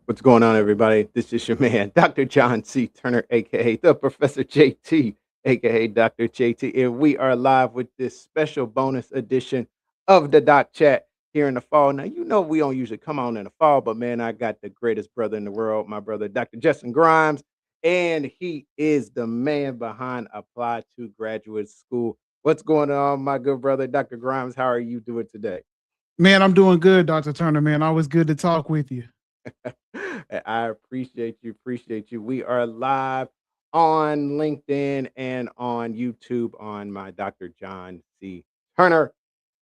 What's going on, everybody? This is your man, Dr. John C. Turner, aka the Professor JT, aka Dr. JT, and we are live with this special bonus edition of the Doc Chat here in the fall. Now, you know we don't usually come on in the fall, but man, I got the greatest brother in the world, my brother, Dr. Justin Grimes, and he is the man behind Apply to Graduate School. What's going on, my good brother, Dr. Grimes? How are you doing today? Man, I'm doing good, Dr. Turner, man. Always good to talk with you. I appreciate you. Appreciate you. We are live on LinkedIn and on YouTube on my Dr. John C. Turner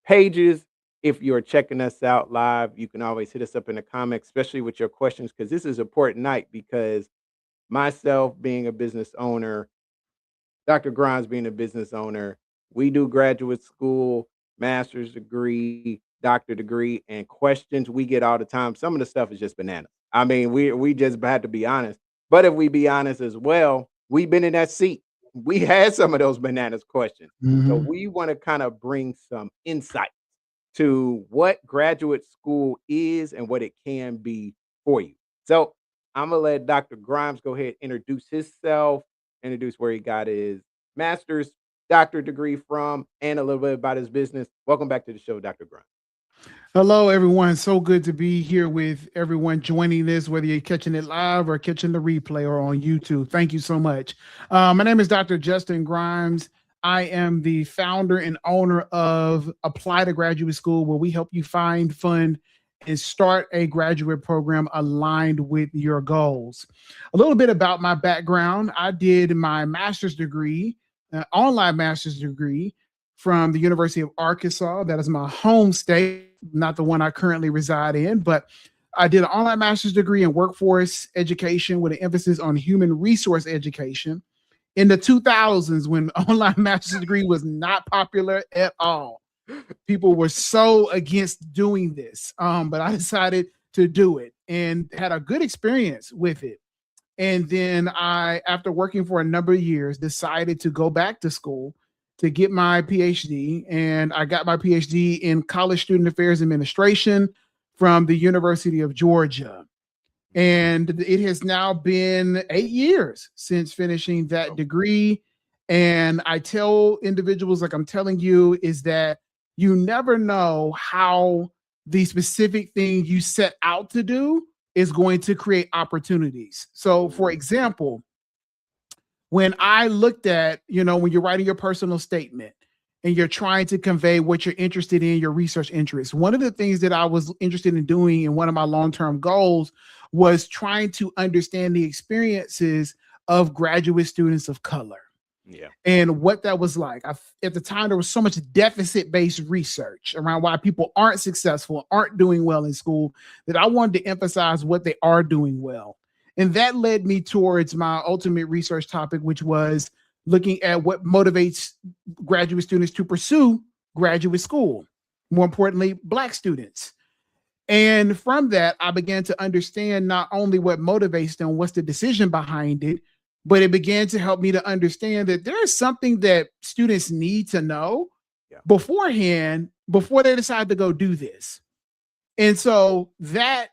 pages. If you're checking us out live, you can always hit us up in the comments, especially with your questions, because this is an important night because myself being a business owner, Dr. Grimes being a business owner, we do graduate school, master's degree, doctor degree, and questions we get all the time. Some of the stuff is just bananas. I mean, we just had to be honest. But if we be honest as well, we've been in that seat. We had some of those bananas questions. So Mhm. we want to kind of bring some insight to what graduate school is and what it can be for you. So I'm gonna let Dr. Grimes go ahead introduce himself, introduce where he got his master's, doctor degree from, and a little bit about his business. Welcome back to the show, Dr. Grimes. Hello, everyone. So good to be here with everyone joining this, whether you're catching it live or catching the replay or on YouTube. Thank you so much. My name is Dr. Justin Grimes. I am the founder and owner of Apply to Graduate School, where we help you find, fund, and start a graduate program aligned with your goals. A little bit about my background: I did my master's degree, online master's degree from the University of Arkansas. That is my home state, not the one I currently reside in, but I did an online master's degree in workforce education with an emphasis on human resource education in the 2000s when online master's degree was not popular at all. People were so against doing this, but I decided to do it and had a good experience with it. And then after working for a number of years, decided to go back to school to get my PhD. And I got my PhD in college student affairs administration from the University of Georgia. And it has now been 8 years since finishing that degree. And I tell individuals, like I'm telling you, is that you never know how the specific thing you set out to do is going to create opportunities. So, for example, when I looked at, when you're writing your personal statement and you're trying to convey what you're interested in, your research interests, one of the things that I was interested in doing in one of my long term goals was trying to understand the experiences of graduate students of color Yeah. and what that was like. At the time, there was so much deficit based research around why people aren't successful, aren't doing well in school, that I wanted to emphasize what they are doing well. And that led me towards my ultimate research topic, which was looking at what motivates graduate students to pursue graduate school. More importantly, Black students. And from that, I began to understand not only what motivates them, what's the decision behind it, but it began to help me to understand that there is something that students need to know Yeah. beforehand before they decide to go do this. And so that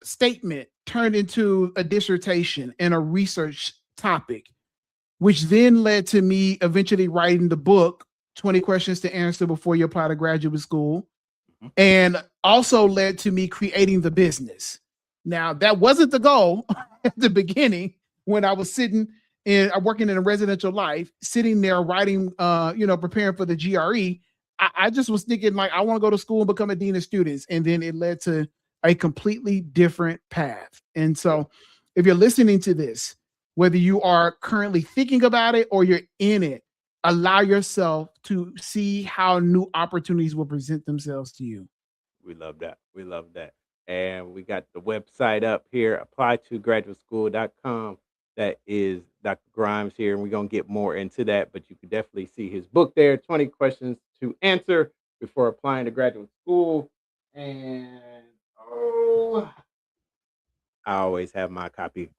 statement turned into a dissertation and a research topic, which then led to me eventually writing the book, 20 Questions to Answer Before You Apply to Graduate School, Mhm. and also led to me creating the business. Now, that wasn't the goal at the beginning when I was sitting in working in a residential life, sitting there writing, preparing for the GRE. I just was thinking like I want to go to school and become a dean of students, and then it led to a completely different path. And Yeah. so, if you're listening to this, whether you are currently thinking about it or you're in it, allow yourself to see how new opportunities will present themselves to you. We love that. We love that. And we got the website up here, apply to graduateschool.com. That is Dr. Grimes here, and we're going to get more into that, but you can definitely see his book there, 20 questions to answer before applying to graduate school. And oh, I always have my copy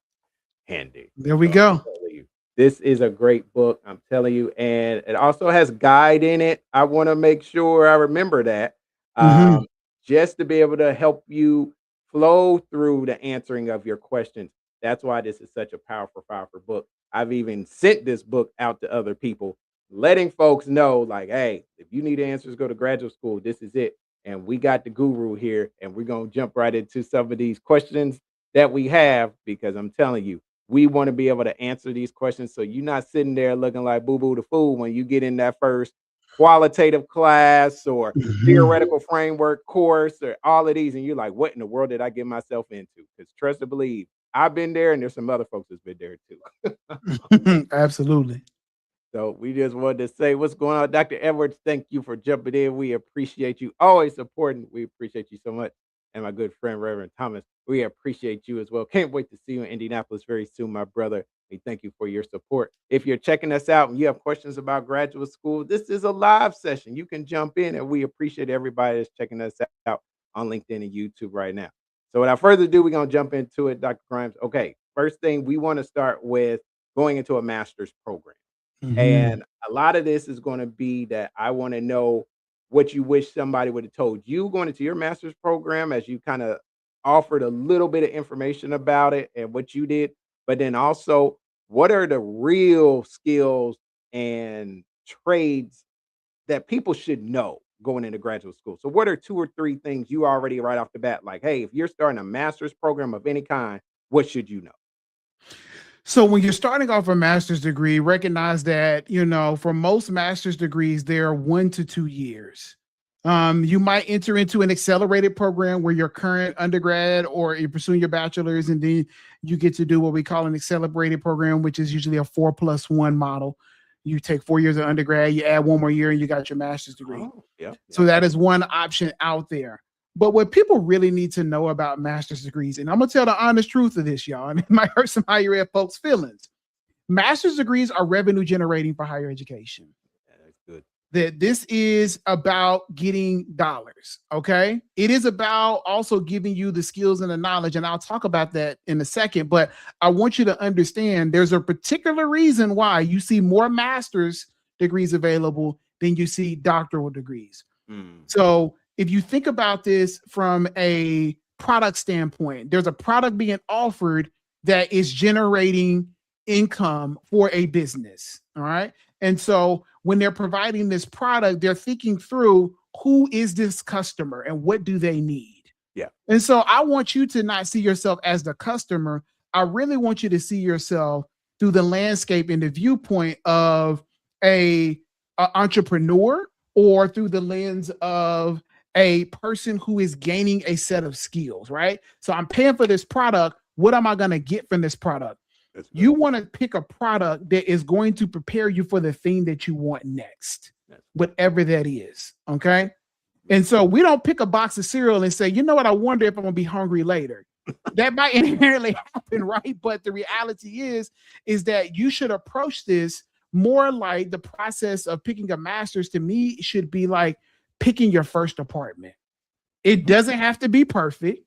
handy. There we So I'm go. telling you, this is a great book. I'm telling you, and it also has guide in it. I want to make sure I remember that, Mhm. um, just to be able to help you flow through the answering of your questions. That's why this is such a powerful, powerful book. I've even sent this book out to other people, letting folks know, like, hey, if you need answers, go to graduate school. This is it. And we got the guru here, and we're going to jump right into some of these questions that we have because I'm telling you, we want to be able to answer these questions so you're not sitting there looking like boo boo the fool when you get in that first qualitative class or Mhm. theoretical framework course or all of these, and you're like, what in the world did I get myself into? Because trust and believe, I've been there, and there's some other folks that's been there too. Absolutely. So we just wanted to say what's going on, Dr. Edwards. Thank you for jumping in. We appreciate you. Always supporting. We appreciate you so much. And my good friend Reverend Thomas, we appreciate you as well. Can't wait to see you in Indianapolis very soon, my brother. We thank you for your support. If you're checking us out and you have questions about graduate school, this is a live session. You can jump in, and we appreciate everybody that's checking us out on LinkedIn and YouTube right now. So without further ado, we're gonna jump into it, Dr. Grimes. Okay, first thing we want to start with going into a master's program. Mhm. And a lot of this is gonna be that I wanna know what you wish somebody would have told you going into your master's program as you kinda offered a little bit of information about it and what you did, but then also, what are the real skills and trades that people should know going into graduate school? So what are 2 or 3 things you already right off the bat like, "Hey, if you're starting a master's program of any kind, what should you know?" So when you're starting off a master's degree, recognize that, for most master's degrees, they're 1 to 2 years. You might enter into an accelerated program where you're current undergrad or you're pursuing your bachelor's, and then you get to do what we call an accelerated program, which is usually a 4+1 model. You take 4 years of undergrad, you add one more year, and you got your master's degree. Oh, yep, So yep. that is one option out there. But what people really need to know about master's degrees, and I'm gonna tell the honest truth of this, y'all, and it might hurt some higher ed folks' feelings. Master's degrees are revenue generating for higher education. Yeah, that's good. That this is about getting dollars. Okay. It is about also giving you the skills and the knowledge. And I'll talk about that in a second. But I want you to understand there's a particular reason why you see more master's degrees available than you see doctoral degrees. Mm, So if you think about this from a product standpoint, there's a product being offered that is generating income for a business. All right. And so when they're providing this product, they're thinking through who is this customer and what do they need? yeah. And so I want you to not see yourself as the customer. I really want you to see yourself through the landscape and the viewpoint of a entrepreneur, or through the lens of a person who is gaining a set of skills, right? So I'm paying for this product. What am I going to get from this product? That's good. You want to pick a product that is going to prepare you for the thing that you want next, That's good. whatever that is. Okay. Mhm. And so we don't pick a box of cereal and say, you know what, I wonder if I'm going to be hungry later. That might inherently happen, right? But the reality is that you should approach this more like the process of picking a master's. To me, should be like picking your first apartment. It doesn't have to be perfect.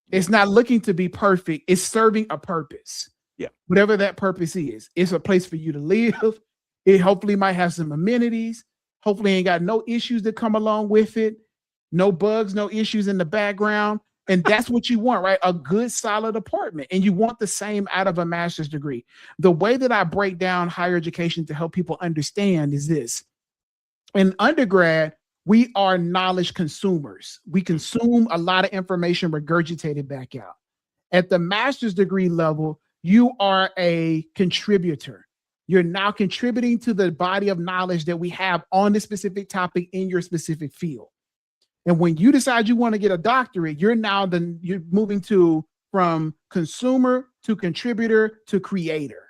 Yeah. It's not looking to be perfect. It's serving a purpose, Yeah. whatever that purpose is. It's a place for you to live. It hopefully might have some amenities. Hopefully ain't got no issues that come along with it. No bugs, no issues in the background. And that's what you want, right? A good, solid apartment. And you want the same out of a master's degree. The way that I break down higher education to help people understand is this: in undergrad, we are knowledge consumers. We Mm, consume a lot of information regurgitated back out. At the master's degree level, you are a contributor. You're now contributing to the body of knowledge that we have on this specific topic in your specific field. And when you decide you want to get a doctorate, you're moving to from consumer to contributor to creator.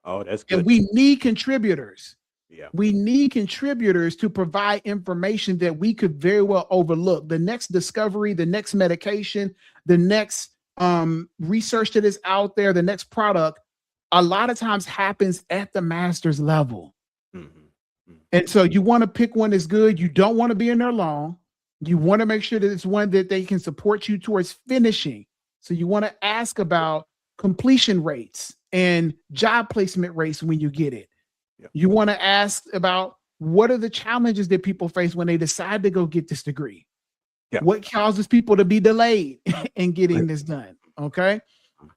oh, that's And good. we need contributors. Yeah. We need contributors to provide information that we could very well overlook. The next discovery, the next medication, the next research that is out there, the next product, a lot of times happens at the master's level. Mhm. Mm. And so you want to pick one that's good. You don't want to be in there long. You want to make sure that it's one that they can support you towards finishing. So you want to ask about completion rates and job placement rates when you get it. Yeah. You want to ask about what are the challenges that people face when they decide to go get this degree. Yeah. What causes people to be delayed in getting this done? Okay.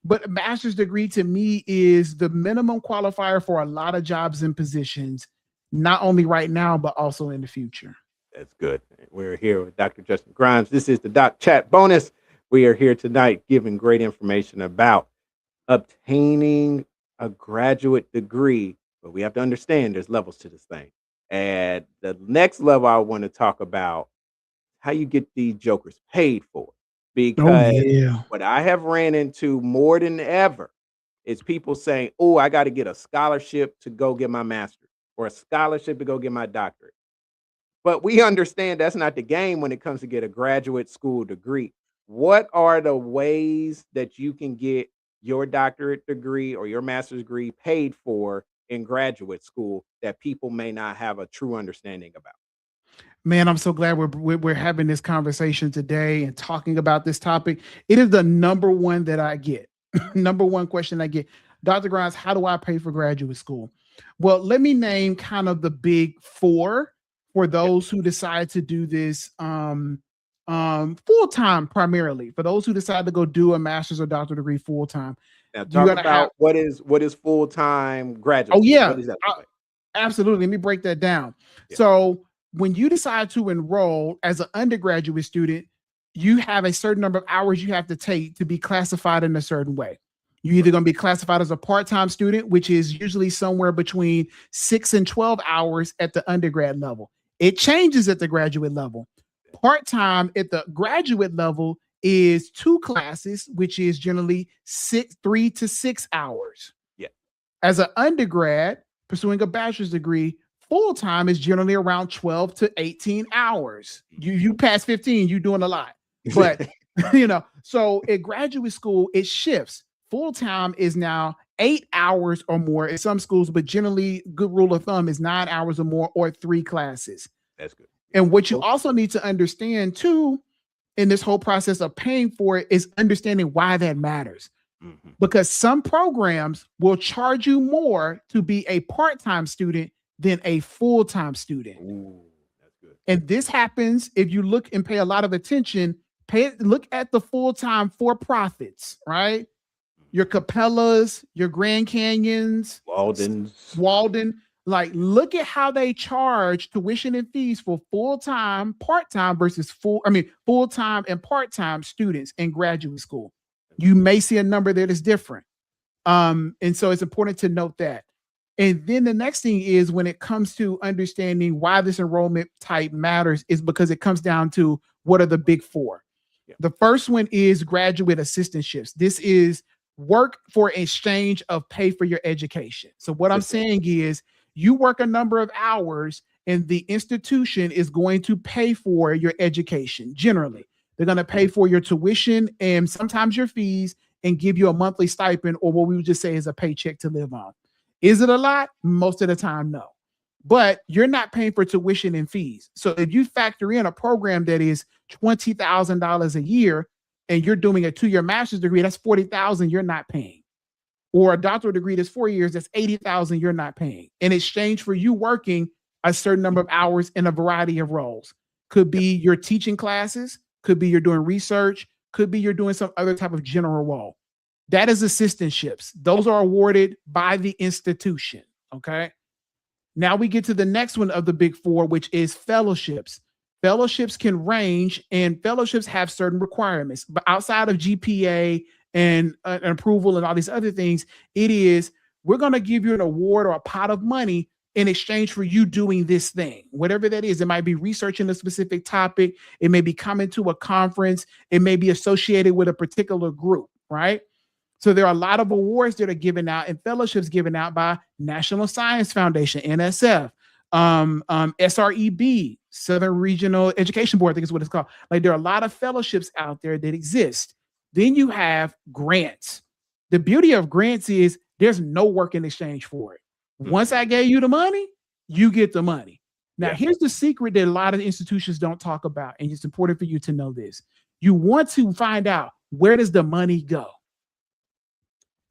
But a master's degree to me is the minimum qualifier for a lot of jobs and positions, not only right now, but also in the future. That's good. We're here with Dr. Justin Grimes. This is the Doc Chat bonus. We are here tonight giving great information about obtaining a graduate degree, but we have to understand there's levels to this thing. And the next level I want to talk about how you get these jokers paid for. Oh, Because yeah. what I have ran into more than ever is people saying, "Oh, I got to get a scholarship to go get my master's or a scholarship to go get my doctorate." But we understand that's not the game when it comes to get a graduate school degree. What are the ways that you can get your doctorate degree or your master's degree paid for in graduate school that people may not have a true understanding about? Man, I'm so glad we're having this conversation today and talking about this topic. It is the number one that I get. Number one question I get, Dr. Grimes, how do I pay for graduate school? Well, let me name kind of the big four for Yeah. those who decide to do this full time primarily. For those who decide to go do a master's or doctorate degree full time, Now you talk got to have. about what is full-time graduate Oh school? yeah, What does that look like? absolutely. Let me break that down. Yeah. So, when you decide to enroll as an undergraduate student, you have a certain number of hours you have to take to be classified in a certain way. You're either Right. going to be classified as a part time student, which is usually somewhere between 6 and 12 hours at the undergrad level. It changes at the graduate level. Part time at the graduate level is two classes, which is generally 3 to 6 hours. Yeah. As an undergrad pursuing a bachelor's degree, full time is generally around 12 to 18 hours. You pass 15, you're doing a lot. But so at graduate school, it shifts. Full time is now 8 hours or more in some schools, but generally, good rule of thumb is 9 hours or more or three classes. That's good. And what you Cool. also need to understand too in this whole process of paying for it is understanding why that matters. Mhm. Because some programs will charge you more to be a part-time student than a full-time student. Ooh, that's good. And this happens if you look and pay a lot of attention, look at the full-time for-profits, right? Your Mhm. Capellas, your Grand Canyons, Walden's. Walden, like look at how they charge tuition and fees for full-time, part-time versus full-time and part-time students in graduate school. You may see a number that is different. And so it's important to note that. And then the next thing is when it comes to understanding why this enrollment type matters is because it comes down to what are the big four. Yeah. The first one is graduate assistantships. This is work for exchange of pay for your education. So what I'm saying is you work a number of hours and the institution is going to pay for your education. Generally, they're going to pay for your tuition and sometimes your fees and give you a monthly stipend or what we would just say is a paycheck to live on. Is it a lot? Most of the time, no. But you're not paying for tuition and fees. So if you factor in a program that is $20,000 a year and you're doing a 2-year master's degree, that's $40,000 you're not paying. Or a doctoral degree that's 4 years, that's $80,000 you're not paying. In exchange for you working a certain number of hours in a variety of roles. Could be you're teaching classes, could be you're doing research, could be you're doing some other type of general role. That is assistantships. Those are awarded by the institution. Okay. Now we get to the next one of the big four, which is fellowships. Fellowships can range and fellowships have certain requirements, but outside of GPA and approval and all these other things, it is we're going to give you an award or a pot of money in exchange for you doing this thing, whatever that is. It might be researching a specific topic. It may be coming to a conference. It may be associated with a particular group, right? So there are a lot of awards that are given out and fellowships given out by National Science Foundation, NSF, SREB, Southern Regional Education Board, I think is what it's called. Like there are a lot of fellowships out there that exist. Then you have grants. The beauty of grants is there's no work in exchange for it. Once I gave you the money, you get the money. Now, here's the secret that a lot of institutions don't talk about, and it's important for you to know this. You want to find out where does the money go?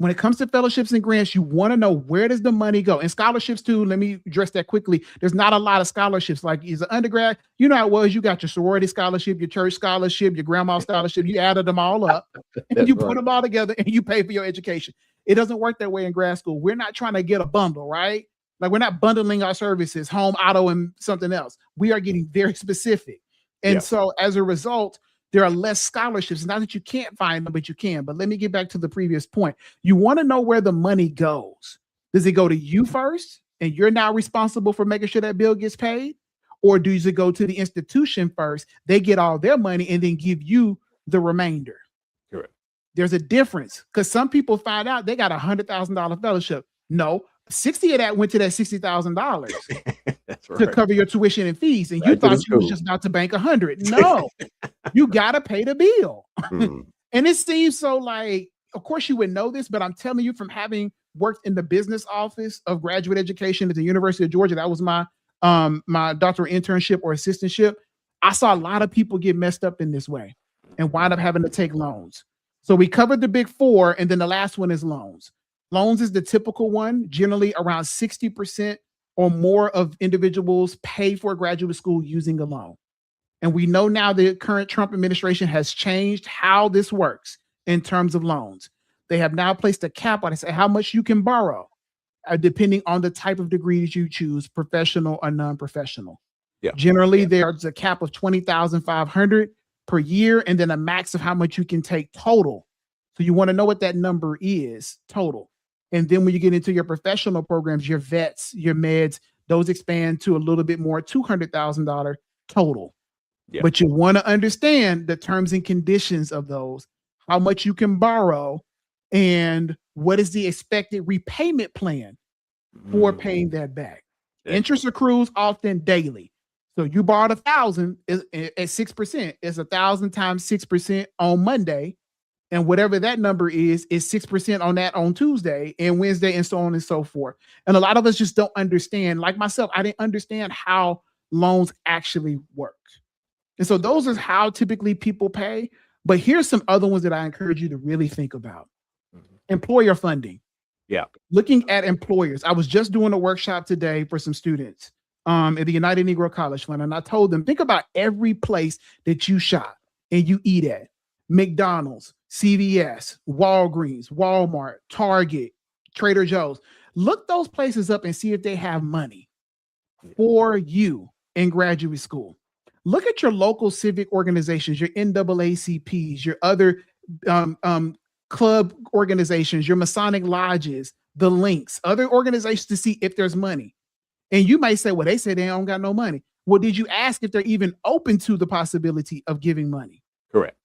When it comes to fellowships and grants, you want to know where does the money go? And scholarships too. Let me address that quickly. There's not a lot of scholarships. Like as an undergrad, you know how it was. You got your sorority scholarship, your church scholarship, your grandma scholarship. You added them all up, and That's you put right. them all together, and you pay for your education. It doesn't work that way in grad school. We're not trying to get a bundle, right? Like we're not bundling our services, home, auto, and something else. We are getting very specific, and Yeah. so as a result, there are less scholarships. Not that you can't find them, but you can. But let me get back to the previous point. You want to know where the money goes. Does it go to you first, and you're now responsible for making sure that bill gets paid? Or does it go to the institution first? They get all their money and then give you the remainder. Correct. There's a difference because some people find out they got $100,000 fellowship. No, 60 of that went to that $60,000 That's to right. cover your tuition and fees, and you Right to the thought you was school. just about to bank 100. No, you got to pay the bill. Mhm. And it seems so like, of course, you would know this, but I'm telling you from having worked in the business office of graduate education at the University of Georgia, that was my doctoral internship or assistantship. I saw a lot of people get messed up in this way and wind up having to take loans. So we covered the big four, and then the last one is loans. Loans is the typical one. Generally, around 60% or more of individuals pay for graduate school using a loan. And we know now the current Trump administration has changed how this works in terms of loans. They have now placed a cap on it, say how much you can borrow, depending on the type of degrees you choose, professional or non-professional. Yeah. Generally, there's a cap of 20,500 per year, and then a max of how much you can take total. So you want to know what that number is total. And then when you get into your professional programs, your vets, your meds, those expand to a little bit more, $200,000 total. Yeah. But you want to understand the terms and conditions of those, how much you can borrow, and what is the expected repayment plan for Mm. paying that back. Interest Excellent. accrues often daily. So you borrowed 1,000 at 6%. It's 1,000 times 6% on Monday. And whatever that number is 6% on that on Tuesday and Wednesday, and so on and so forth. And a lot of us just don't understand. Like myself, I didn't understand how loans actually work. And so those are how typically people pay. But here's some other ones that I encourage you to really think about. Mhm. Employer funding. Yeah. Looking at employers. I was just doing a workshop today for some students at the United Negro College Fund. And I told them, think about every place that you shop and you eat at. McDonald's, CVS, Walgreens, Walmart, Target, Trader Joe's. Look those places up and see if they have money for you in graduate school. Look at your local civic organizations, your NAACPs, your other club organizations, your Masonic lodges, the links, other organizations to see if there's money. And you might say, well, they say they don't got no money. Well, did you ask if they're even open to the possibility of giving money? Correct.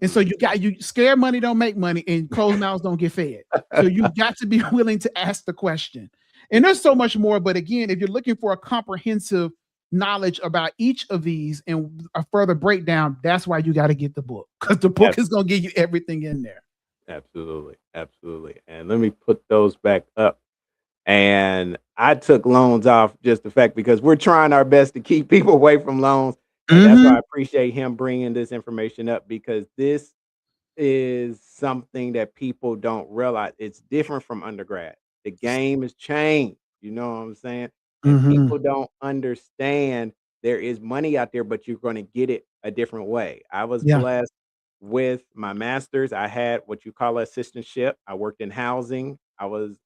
And so you scared money don't make money and closed mouths don't get fed. So you've got to be willing to ask the question. And there's so much more. But again, if you're looking for a comprehensive knowledge about each of these and a further breakdown, that's why you got to get the book, because the book is going to give you everything in there. Absolutely. Absolutely. And let me put those back up. And I took loans off just the fact because we're trying our best to keep people away from loans. And that's why I appreciate him bringing this information up, because this is something that people don't realize. It's different from undergrad. The game has changed. You know what I'm saying? And Mm-hmm. people don't understand there is money out there, but you're going to get it a different way. I was Yeah. blessed with my master's. I had what you call assistantship. I worked in housing. I was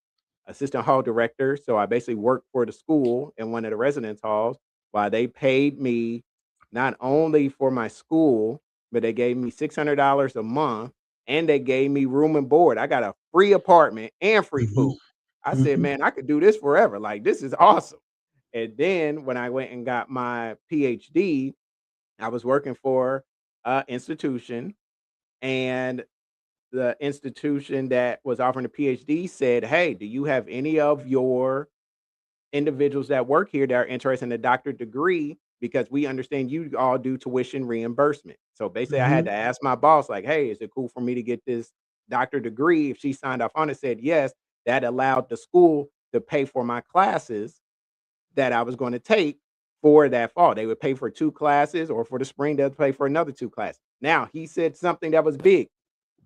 assistant hall director. So I basically worked for the school in one of the residence halls while they paid me not only for my school, but they gave me $600 a month and they gave me room and board. I got a free apartment and free Mm-hmm. food. I said, Mm-hmm. man, I could do this forever. Like, this is awesome. And then when I went and got my PhD, I was working for an institution, and the institution that was offering the PhD said, hey, do you have any of your individuals that work here that are interested in a doctorate degree, because we understand you all do tuition reimbursement. So basically, I had Mm-hmm. to ask my boss, like, hey, is it cool for me to get this doctorate degree? If she signed off on it, said yes, that allowed the school to pay for my classes that I was going to take for that fall. They would pay for 2 classes, or for the spring, they'll pay for another 2 classes. Now, he said something that was big.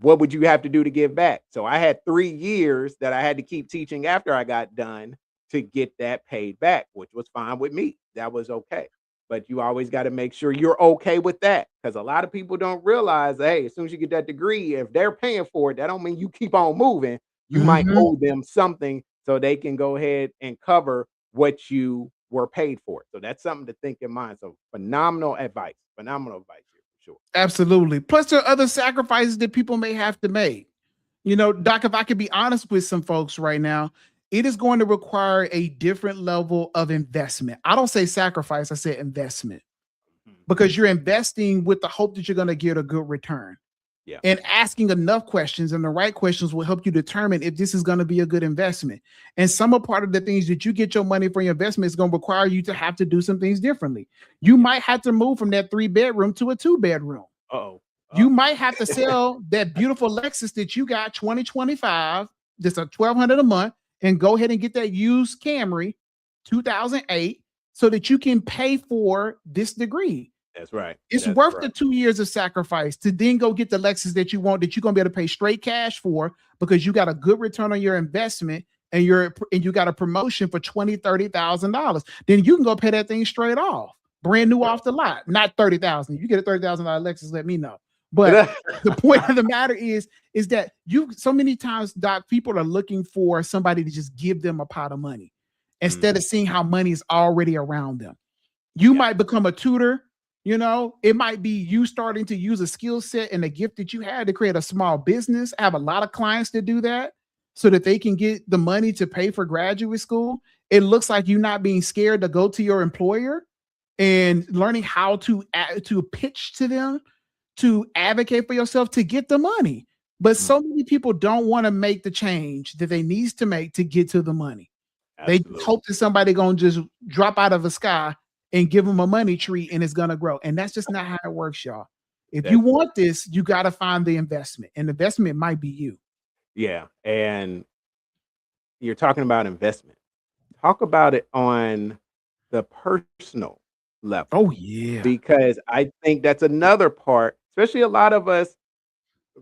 what would you have to do to give back? So I had 3 years that I had to keep teaching after I got done to get that paid back, which was fine with me. That was okay. But you always got to make sure you're okay with that, because a lot of people don't realize, hey, as soon as you get that degree, if they're paying for it, that don't mean you keep on moving. You might Mhm. owe them something so they can go ahead and cover what you were paid for. So that's something to think in mind. So phenomenal advice. Phenomenal advice here for sure. Absolutely. Plus, there are other sacrifices that people may have to make. You know, Doc, if I could be honest with some folks right now, it is going to require a different level of investment. I don't say sacrifice, I say investment, Mhm. because you're investing with the hope that you're going to get a good return. Yeah. And asking enough questions and the right questions will help you determine if this is going to be a good investment. And some of part of the things that you get your money for your investment is going to require you to have to do some things differently. You Yeah. might have to move from that 3 bedroom to a 2 bedroom. Uh-oh. You Uh-oh. might have to sell that beautiful Lexus that you got 2025, just a 1200 a month, and go ahead and get that used Camry 2008 so that you can pay for this degree. That's right. It's That's worth right. the 2 years of sacrifice to then go get the Lexus that you want, that you're gonna be able to pay straight cash for, because you got a good return on your investment, and you got a promotion for 20, $30,000. Then you can go pay that thing straight off, brand That's new right. off the lot. Not 30,000. You get a $30,000 Lexus, let me know. But the point of the matter is that you so many times, Doc, people are looking for somebody to just give them a pot of money instead Mhm. of seeing how money is already around them. You Yeah. might become a tutor. It might be you starting to use a skill set and a gift that you had to create a small business. I have a lot of clients that do that so that they can get the money to pay for graduate school. It looks like you're not being scared to go to your employer and learning how to pitch to them, to advocate for yourself to get the money. But Mm. so many people don't want to make the change that they needs to make to get to the money. They just Absolutely. hope that somebody gonna just drop out of the sky and give them a money tree and it's gonna grow. And that's just not how it works, y'all. If you That's want this, you got to find the investment, and the investment might be you. yeah. And you're talking about investment. Talk about it on the personal level, Oh yeah. because I think that's another part, especially a lot of us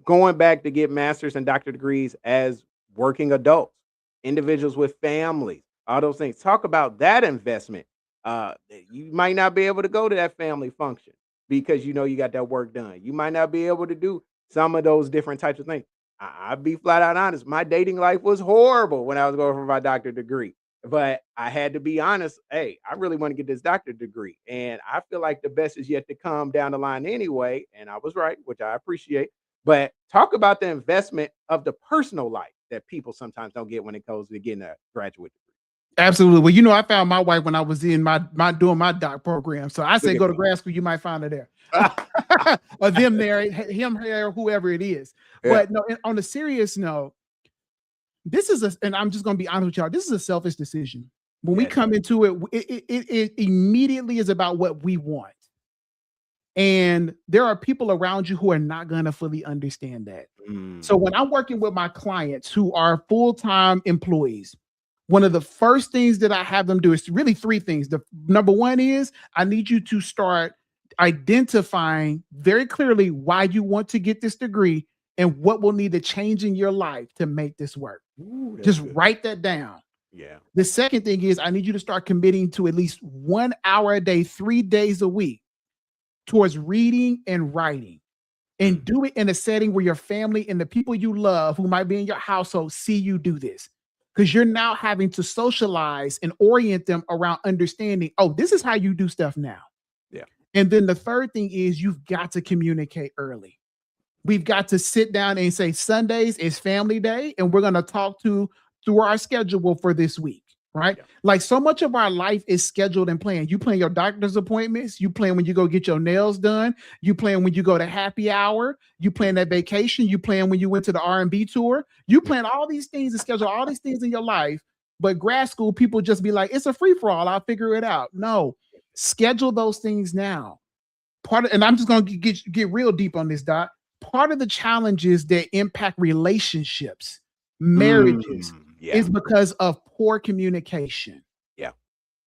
going back to get master's and doctorate degrees as working adults, individuals with families, all those things. Talk about that investment. You might not be able to go to that family function because you know you got that work done. You might not be able to do some of those different types of things. I'll be flat out honest. My dating life was horrible when I was going for my doctorate degree. But I had to be honest. Hey, I really want to get this doctorate degree. And I feel like the best is yet to come down the line anyway. And I was right, which I appreciate. But talk about the investment of the personal life that people sometimes don't get when it comes to getting a graduate Absolutely. Well, I found my wife when I was in my doing my doc program. So I say degree. go Look to at grad school, you might find her there. God. Or them there, him there, whoever it is. Yeah. But no, on a serious note, and I'm just gonna be honest with y'all, this is a selfish decision. When we Yes. come into it, it immediately is about what we want. And there are people around you who are not going to fully understand that. So Mm. when I'm working with my clients who are full-time employees, one of the first things that I have them do is really three things. The number one is I need you to start identifying very clearly why you want to get this degree and what will need to change in your life to make this work. Ooh, that's Just good. write that down. Yeah. The second thing is I need you to start committing to at least 1 hour a day, 3 days a week towards reading and writing, Mm. and do it in a setting where your family and the people you love who might be in your household see you do this, because you're now having to socialize and orient them around understanding, oh, this is how you do stuff now. Yeah. And then the third thing is you've got to communicate early. We've got to sit down and say Sundays is family day, and we're going to talk through our schedule for this week, right? Yeah. Like so much of our life is scheduled and planned. You plan your doctor's appointments, you plan when you go get your nails done, you plan when you go to happy hour, you plan that vacation, you plan when you went to the R&B tour, you Mm. plan all these things and schedule all these things in your life. But grad school, people just be like, it's a free for all. I'll figure it out. No, schedule those things now. And I'm just going to get real deep on this, Doc. Part of the challenges that impact relationships, marriages, Yeah. is because of poor communication, Yeah.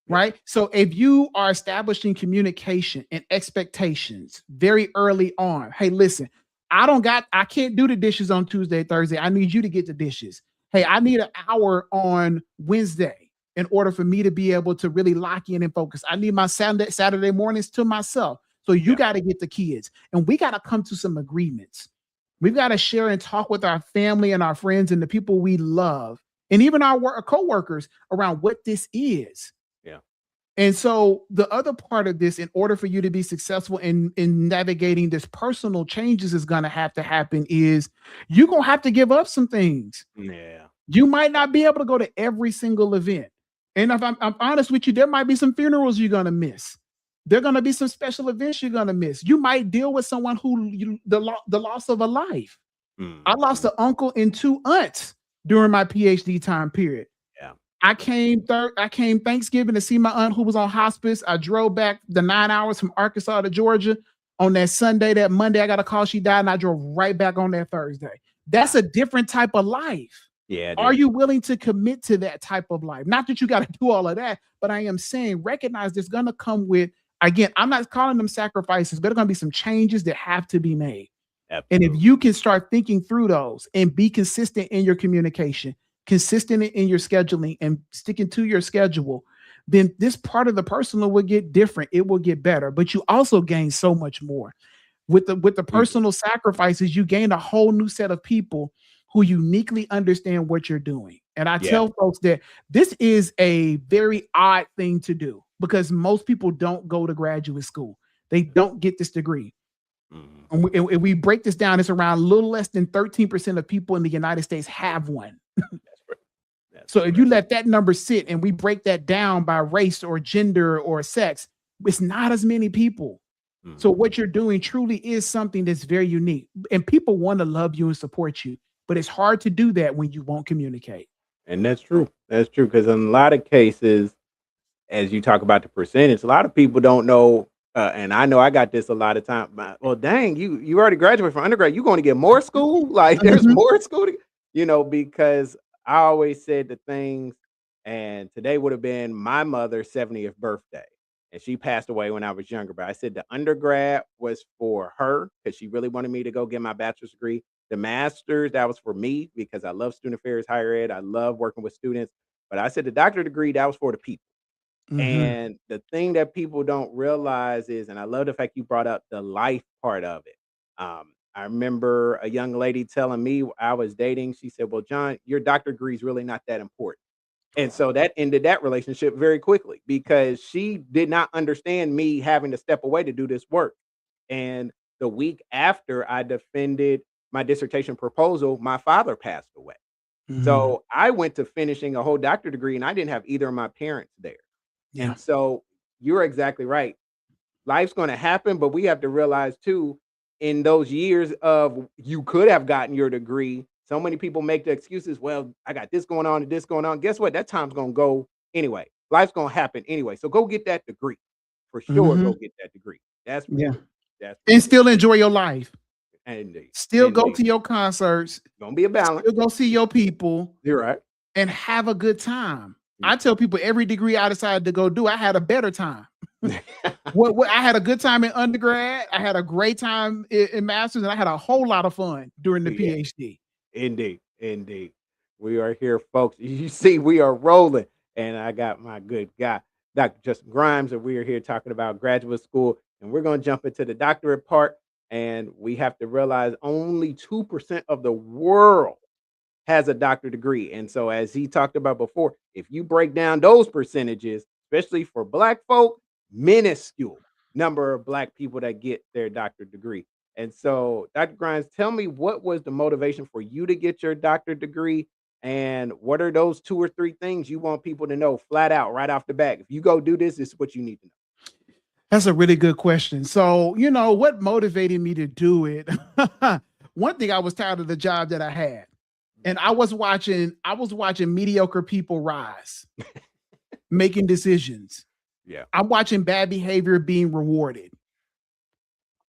Yeah. right? So if you are establishing communication and expectations very early on, hey, listen, I can't do the dishes on Tuesday, Thursday. I need you to get the dishes. Hey, I need an hour on Wednesday in order for me to be able to really lock in and focus. I need my Saturday mornings to myself. So you Yeah. got to get the kids, and we got to come to some agreements. We've got to share and talk with our family and our friends and the people we love, and even our coworkers around what this is. Yeah. And so the other part of this, in order for you to be successful in navigating this personal changes is going to have to happen is you're going to have to give up some things. Yeah. You might not be able to go to every single event. And if I'm honest with you, there might be some funerals you're going to miss. There are going to be some special events you're going to miss. You might deal with someone the loss of a life. I lost Mhm. an uncle and two aunts during my PhD time period. Yeah. I came Thanksgiving to see my aunt who was on hospice. I drove back the 9 hours from Arkansas to Georgia on that Sunday. That Monday, I got a call she died, and I drove right back on that Thursday. That's Wow. a different type of life. Yeah, it Are is. you willing to commit to that type of life? Not that you got to do all of that, but I am saying recognize there's going to come with, again, I'm not calling them sacrifices, but there are going to be some changes that have to be made. And if Absolutely. you can start thinking through those and be consistent in your communication, consistent in your scheduling and sticking to your schedule, then this part of the personal will get different. It will get better, but you also gain so much more. With the You do. personal sacrifices, you gain a whole new set of people who uniquely understand what you're doing. And I Yeah. tell folks that this is a very odd thing to do because most people don't go to graduate school. They don't get this degree. Mhm. And we break this down, it's around a little less than 13% of people in the United States have one. That's correct. That's So if you correct. let that number sit and we break that down by race or gender or sex, it's not as many people. So Mhm. what you're doing truly is something that's very unique. And people want to love you and support you, but it's hard to do that when you won't communicate. And that's true. That's true because in a lot of cases, as you talk about the percentage, a lot of people don't know, and I know I got this a lot of time. Well, dang, you already graduated from undergrad. You going to get more school? Like, there's Mhm. more school, because I always said the things. And today would have been my mother's 70th birthday, and she passed away when I was younger. But I said the undergrad was for her because she really wanted me to go get my bachelor's degree. The master's, that was for me because I love student affairs, higher ed. I love working with students. But I said the doctorate degree, that was for the people. Mhm. And the thing that people don't realize is, and I love the fact you brought up the life part of it. I remember a young lady telling me I was dating. She said, "Well, John, your doctor degree is really not that important." And so that ended that relationship very quickly because she did not understand me having to step away to do this work. And the week after I defended my dissertation proposal, my father passed away. Mhm. So I went to finishing a whole doctorate degree and I didn't have either of my parents there. Yeah. And so you're exactly right. Life's gonna happen, but we have to realize too, in those years of you could have gotten your degree, so many people make the excuses, "Well, I got this going on and this going on." Guess what? That time's gonna go anyway. Life's gonna happen anyway. So go get that degree. For sure, go Mhm. get that degree. That's for Yeah. sure. That's for And sure. still enjoy your life. Indeed. Still go Indeed. to your concerts, Gonna be a balance. still go see your people, You're right. and have a good time. Mm. I tell people every degree I decided to go do, I had a better time. What I had a good time in undergrad, I had a great time in masters, and I had a whole lot of fun during the Yeah. PhD. Indeed, indeed. We are here, folks. You see, we are rolling, and I got my good guy, Dr. Justin Grimes, and we are here talking about graduate school, and we're going to jump into the doctorate part. And we have to realize only 2% of the world has a doctorate degree. And so, as he talked about before, if you break down those percentages, especially for Black folk, minuscule number of Black people that get their doctorate degree. And so, Dr. Grimes, tell me what was the motivation for you to get your doctorate degree? And what are those two or three things you want people to know flat out right off the bat? If you go do this, this is what you need to know. That's a really good question. So, what motivated me to do it? One thing, I was tired of the job that I had. And I was watching mediocre people rise, making decisions. Yeah. I'm watching bad behavior being rewarded,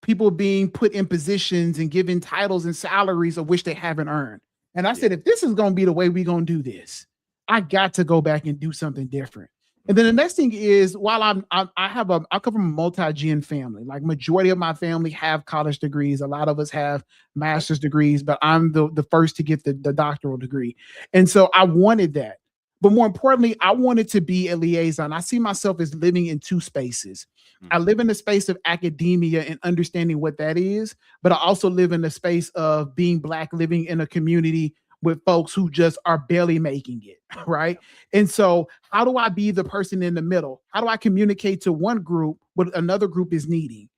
people being put in positions and given titles and salaries of which they haven't earned. And I Yeah. said, if this is going to be the way we're going to do this, I got to go back and do something different. And then the next thing is, while I come from a multi-gen family. Like majority of my family have college degrees. A lot of us have Okay. master's degrees, but I'm the first to get the doctoral degree. And so I wanted that. But more importantly, I wanted to be a liaison. I see myself as living in two spaces. I Mhm. live in the space of academia and understanding what that is, but I also live in the space of being Black, living in a community with folks who just are barely making it, right? Yeah. And so, how do I be the person in the middle? How do I communicate to one group what another group is needing?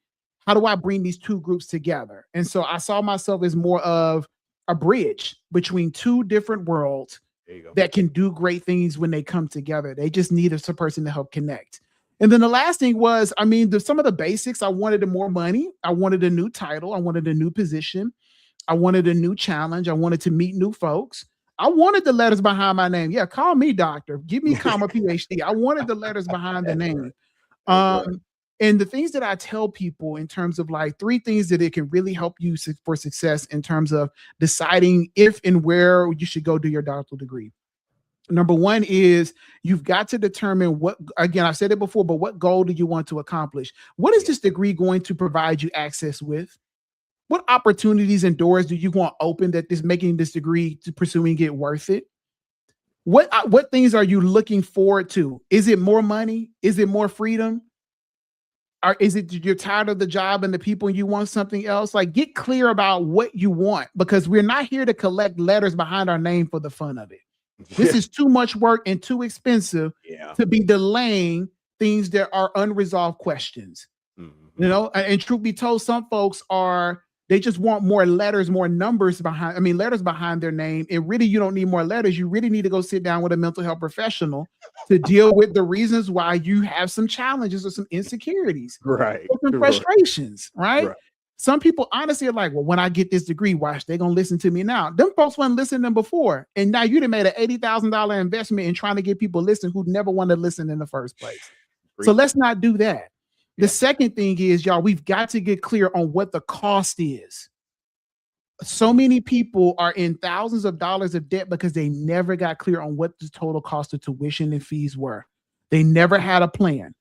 How do I bring these two groups together? And so, I saw myself as more of a bridge between two different worlds There you go. that can do great things when they come together. They just need a person to help connect. And then the last thing was, I mean, some of the basics. I wanted more money. I wanted a new title. I wanted a new position. I wanted a new challenge. I wanted to meet new folks. I wanted the letters behind my name. Yeah, call me doctor. Give me comma PhD. I wanted the letters behind the That's right. name. That's right. And the things that I tell people in terms of like three things that it can really help you for success in terms of deciding if and where you should go do your doctoral degree. Number one is you've got to determine what, again, I've said it before, but what goal do you want to accomplish? What is Yeah. this degree going to provide you access with? What opportunities and doors do you want open that is making this degree to pursuing it worth it? What things are you looking forward to? Is it more money? Is it more freedom? Or is it you're tired of the job and the people and you want something else? Like get clear about what you want because we're not here to collect letters behind our name for the fun of it. This Yeah. is too much work and too expensive Yeah. to be delaying things that are unresolved questions. You Mhm. know, and truth be told, some folks are they just want more letters, more numbers behind, I mean, letters behind their name. And really, you don't need more letters. You really need to go sit down with a mental health professional to deal with the reasons why you have some challenges or some insecurities Right. or some Right. frustrations, right? Right. Some people honestly are like, well, when I get this degree, watch, they're gonna listen to me now. Them folks weren't listening to them before. And now you done made an $80,000 investment in trying to get people listen who never wanted to listen in the first place. So Preach it. let's not do that. The Yeah. second thing is, y'all, we've got to get clear on what the cost is. So Mhm. many people are in thousands of dollars of debt because they never got clear on what the total cost of tuition and fees were. They never had a plan.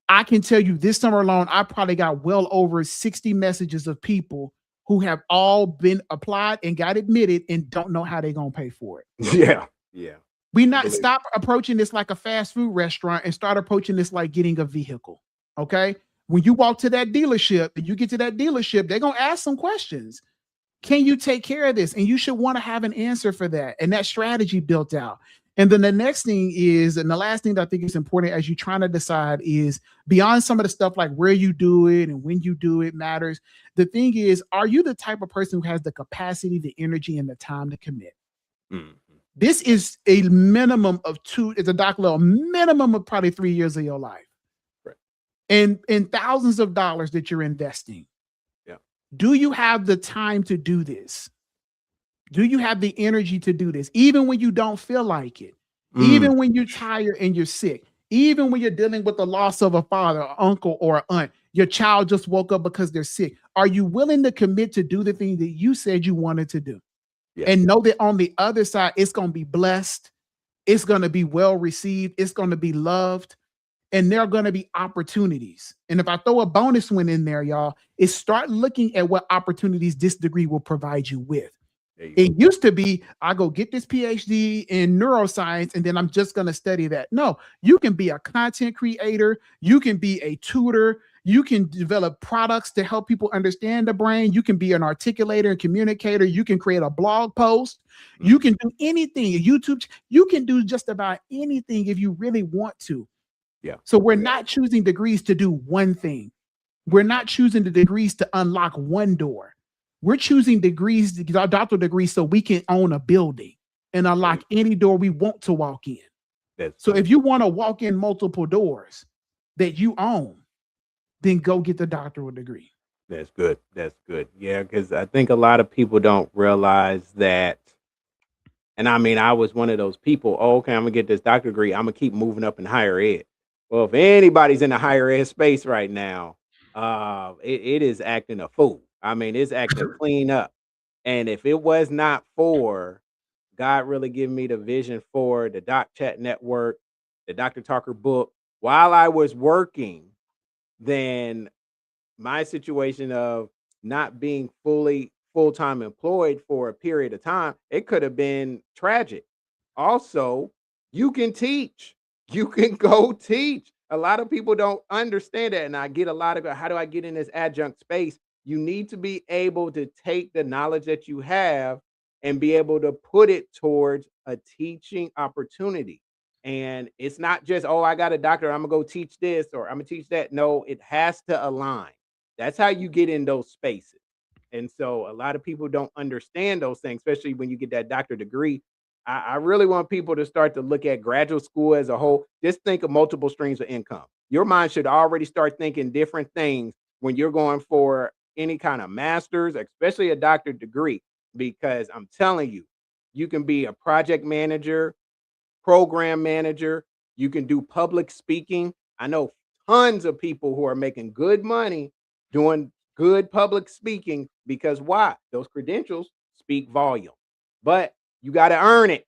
I can tell you this summer alone, I probably got well over 60 messages of people who have all been applied and got admitted and don't know how they're going to pay for it. Yeah. Yeah. We I not believe stop approaching this like a fast food restaurant and start approaching this like getting a vehicle. Okay. When you walk to that dealership and you get to that dealership, they're going to ask some questions. Can you take care of this? And you should want to have an answer for that and that strategy built out. And then the next thing is, and the last thing that I think is important as you're trying to decide is beyond some of the stuff like where you do it and when you do it matters. The thing is, are you the type of person who has the capacity, the energy, and the time to commit? Mhm. This Yeah. is a minimum of two, it's a doc level, minimum of probably 3 years of your life Right. and thousands of dollars that you're investing. Yeah. Do you have the time to do this? Do you have the energy to do this? Even when you don't feel like it, Mm. even when you're tired and you're sick, even when you're dealing with the loss of a father, or uncle, or an aunt, your child just woke up because they're sick. Are you willing to commit to do the thing that you said you wanted to do? Yeah. And know that on the other side, it's going to be blessed. It's going to be well received. It's going to be loved. And there are going to be opportunities. And if I throw a bonus one in there, y'all, is start looking at what opportunities this degree will provide you with. There you It go. used to be, I go get this PhD in neuroscience and then I'm just going to study that. No, you can be a content creator. You can be a tutor. You can develop products to help people understand the brain. You can be an articulator and communicator. You can create a blog post. You Mhm. can do anything, a YouTube. You can do just about anything if you really want to. Yeah. So we're Yeah. not choosing degrees to do one thing. We're not choosing the degrees to unlock one door. We're choosing degrees, our doctoral degrees, so we can own a building and There you unlock go. any door we want to walk in. That's So good. if you want to walk in multiple doors that you own, then go get the doctoral degree. That's good. That's good. Yeah, because I think a lot of people don't realize that. And I mean, I was one of those people. Oh, okay, I'm gonna get this doctor degree. I'm gonna keep moving up in higher ed. Well, if anybody's in the higher ed space right now, it is acting a fool. I mean, it's acting clean up. And if it was not for God really giving me the vision for the Doc Chat Network, the Dr. Talker book while I was working, then my situation of not being fully full-time employed for a period of time, it could have been tragic. Also, you can teach. You can go teach. A lot of people don't understand that. And I get a lot of how do I get in this adjunct space? You need to be able to take the knowledge that you have and be able to put it towards a teaching opportunity. And it's not just, oh, I got a doctor, I'm gonna go teach this or I'm gonna teach that. No, it has to align. That's how you get in those spaces. And so a lot of people don't understand those things, especially when you get that doctor degree. I really want people to start to look at graduate school as a whole. Just think of multiple streams of income. Your mind should already start thinking different things when you're going for any kind of master's, especially a doctorate degree, because I'm telling you, you can be a project manager, program manager, you can do public speaking. I know tons of people who are making good money doing good public speaking because why? Those credentials speak volume. But you got to earn it.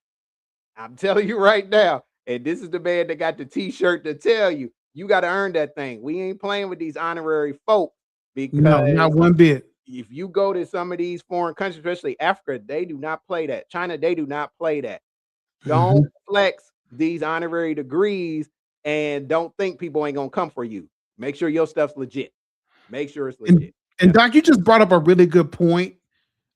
I'm telling you right now. And this is the man that got the t-shirt to tell you, you got to earn that thing. We ain't playing with these honorary folk No, because not one bit. if you go to some of these foreign countries, especially Africa, they do not play that. China, they do not play that. Don't Mhm. flex these honorary degrees and don't think people ain't gonna come for you. Make sure your stuff's legit. Make sure it's And legit. and Yep, Doc, you just brought up a really good point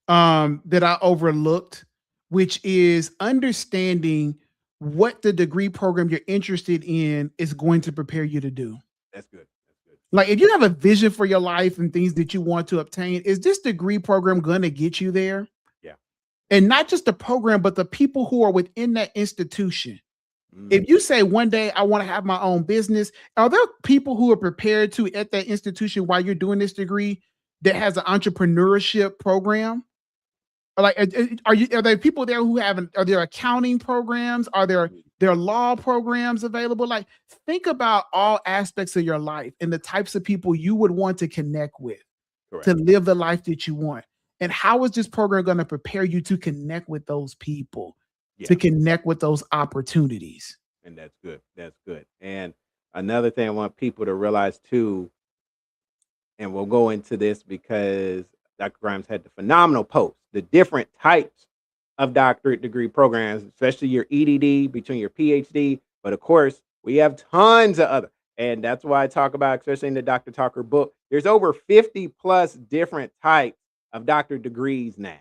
that I overlooked, which is understanding what the degree program you're interested in is going to prepare you to do. that's good. That's good. Like if you have a vision for your life and things that you want to obtain, is this degree program going to get you there? Yeah. And not just the program, but the people who are within that institution. Mhm. If you say one day I want to have my own business, are there people who are prepared to at that institution while you're doing this degree that has an entrepreneurship program? Like, are there people there who have are there accounting programs? Are there law programs available? Like, think about all aspects of your life and the types of people you would want to connect with Correct. to live the life that you want. And how is this program going to prepare you to connect with those people, to Yeah. connect with those opportunities? And that's good. That's good. And another thing I want people to realize too, and we'll go into this because Dr. Grimes had the phenomenal post, the different types of doctorate degree programs, especially your EDD between your PhD. But of course, we have tons of other. And that's why I talk about, especially in the Dr. Talker book, there's over 50 plus different types of doctorate degrees now.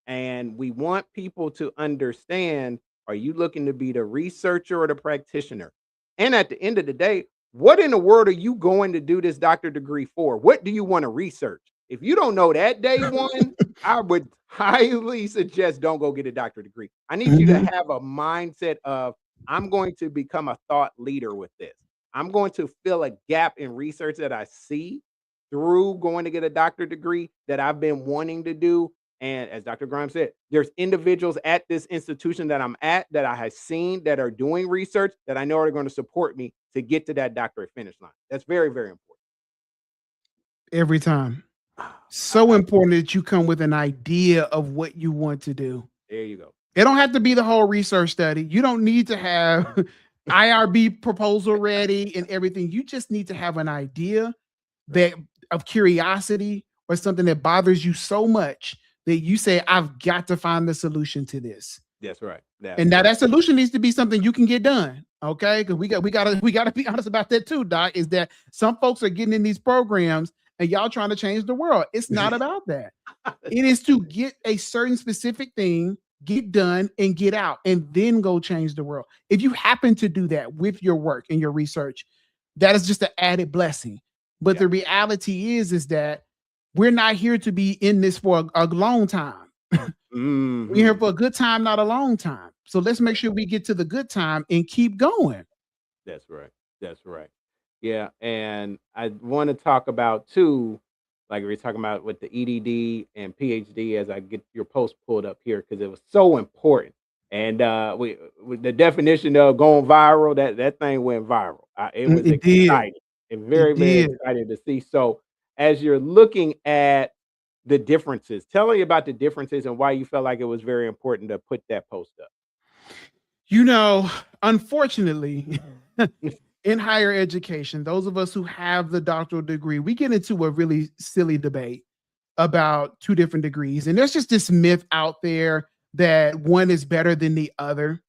And we want people to understand, are you looking to be the researcher or the practitioner? And at the end of the day, what in the world are you going to do this doctor degree for? What do you want to research? If you don't know that day one, I would highly suggest don't go get a doctor degree. I need you to Mhm. have a mindset of, I'm going to become a thought leader with this. I'm going to fill a gap in research that I see through going to get a doctor degree that I've been wanting to do. And as Dr. Grimes said, there's individuals at this institution that I'm at that I have seen that are doing research that I know are going to support me to get to that doctorate finish line. That's very, very important. Every time. Ah, So important that you come with an idea of what you want to do. there you go. It don't have to be the whole research study. You don't need to have IRB proposal ready and everything. You just need to have an idea Right. that of curiosity or something that bothers you so much that you say, I've got to find the solution to this. That's right. That's And now right. that solution needs to be something you can get done. Okay. Because we gotta be honest about that too, Doc. Is that some folks are getting in these programs and y'all trying to change the world. It's not about that. It is to get a certain specific thing, get done, and get out, and then go change the world. If you happen to do that with your work and your research, that is just an added blessing. But Yeah. the reality is that we're not here to be in this for a long time. We're here Mhm. for a good time, not a long time. So let's make sure we get to the good time and keep going. That's right. That's right. Yeah, and I want to talk about too, like we were talking about with the EDD and PhD, as I get your post pulled up here because it was so important. And we with the definition of going viral, that thing went viral. It was It did. exciting and It very very did. exciting to see. So as you're looking at the differences, tell me about the differences and why you felt like it was very important to put that post up. You know, unfortunately, in higher education, those of us who have the doctoral degree, we get into a really silly debate about two different degrees. And there's just this myth out there that one is better than the other.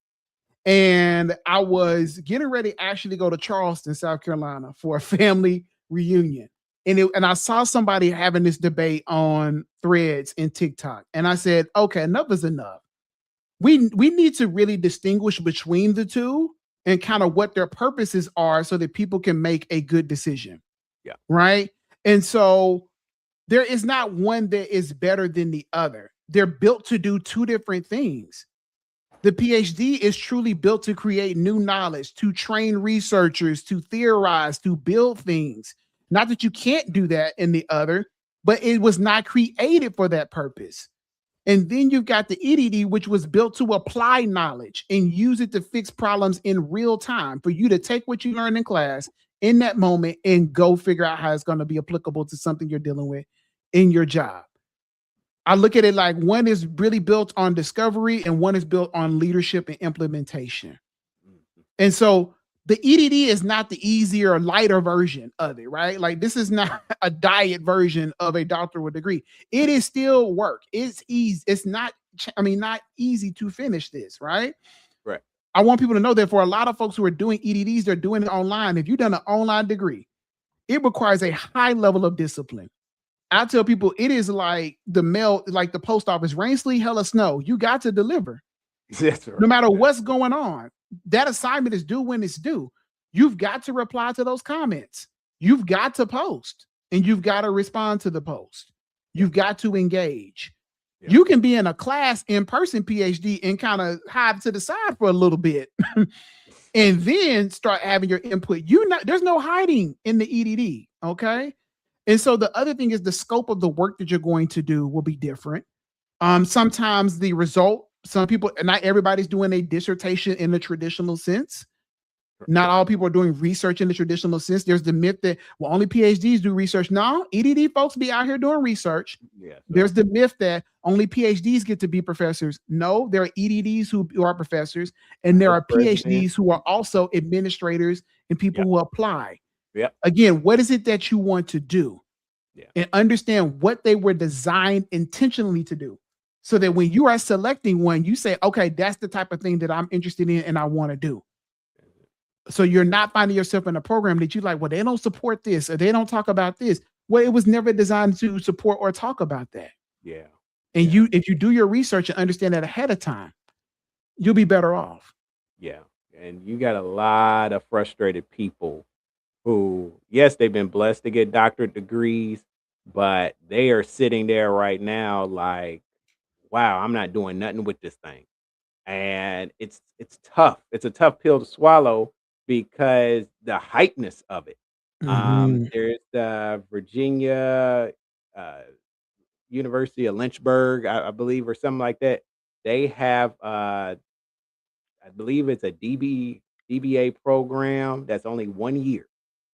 And I was getting ready to actually go to Charleston, South Carolina for a family reunion. And I saw somebody having this debate on threads in TikTok. And I said, okay, enough is enough. We need to really distinguish between the two and kind of what their purposes are so that people can make a good decision. Yeah. Right. And so there is not one that is better than the other. They're built to do two different things. The PhD is truly built to create new knowledge, to train researchers, to theorize, to build things. Not that you can't do that in the other, but it was not created for that purpose. And then you've got the EDD, which was built to apply knowledge and use it to fix problems in real time for you to take what you learned in class in that moment and go figure out how it's going to be applicable to something you're dealing with in your job. I look at it like one is really built on discovery and one is built on leadership and implementation. Mhm. And so the EDD is not the easier, lighter version of it, right? Like this is not a diet version of a doctoral degree. It is still work. It's easy. It's not, not easy to finish this, right? Right. I want people to know that for a lot of folks who are doing EDDs, they're doing it online. If you've done an online degree, it requires a high level of discipline. I tell people it is like the mail, like the post office, rain, sleet, hell, or snow. You got to deliver. That's right. No matter what's going on. That assignment is due when it's due. You've got to reply to those comments. You've got to post and you've got to respond to the post. You've got to engage. Yeah. You can be in a class in-person PhD and kind of hide to the side for a little bit and then start having your input. There's no hiding in the EDD. Okay. And so the other thing is the scope of the work that you're going to do will be different. Sometimes the result, some people, not everybody's doing a dissertation in the traditional sense. Not all people are doing research in the traditional sense. There's the myth that, well, only PhDs do research. No, EDD folks be out here doing research. Yeah, so. There's the myth that only PhDs get to be professors. No, there are EDDs who are professors, and there are PhDs who are also administrators and people who apply. Yep. Again, what is it that you want to do? Yeah. And understand what they were designed intentionally to do. So that when you are selecting one, you say, okay, that's the type of thing that I'm interested in and I want to do. So you're not finding yourself in a program that you like, well, they don't support this or they don't talk about this. Well, it was never designed to support or talk about that. Yeah. And if you do your research and understand that ahead of time, you'll be better off. Yeah. And you got a lot of frustrated people who, yes, they've been blessed to get doctorate degrees, but they are sitting there right now like, wow, I'm not doing nothing with this thing. And it's tough. It's a tough pill to swallow because the hypeness of it. There's the Virginia University of Lynchburg, I believe, or something like that. They have, I believe it's a DBA program that's only 1 year.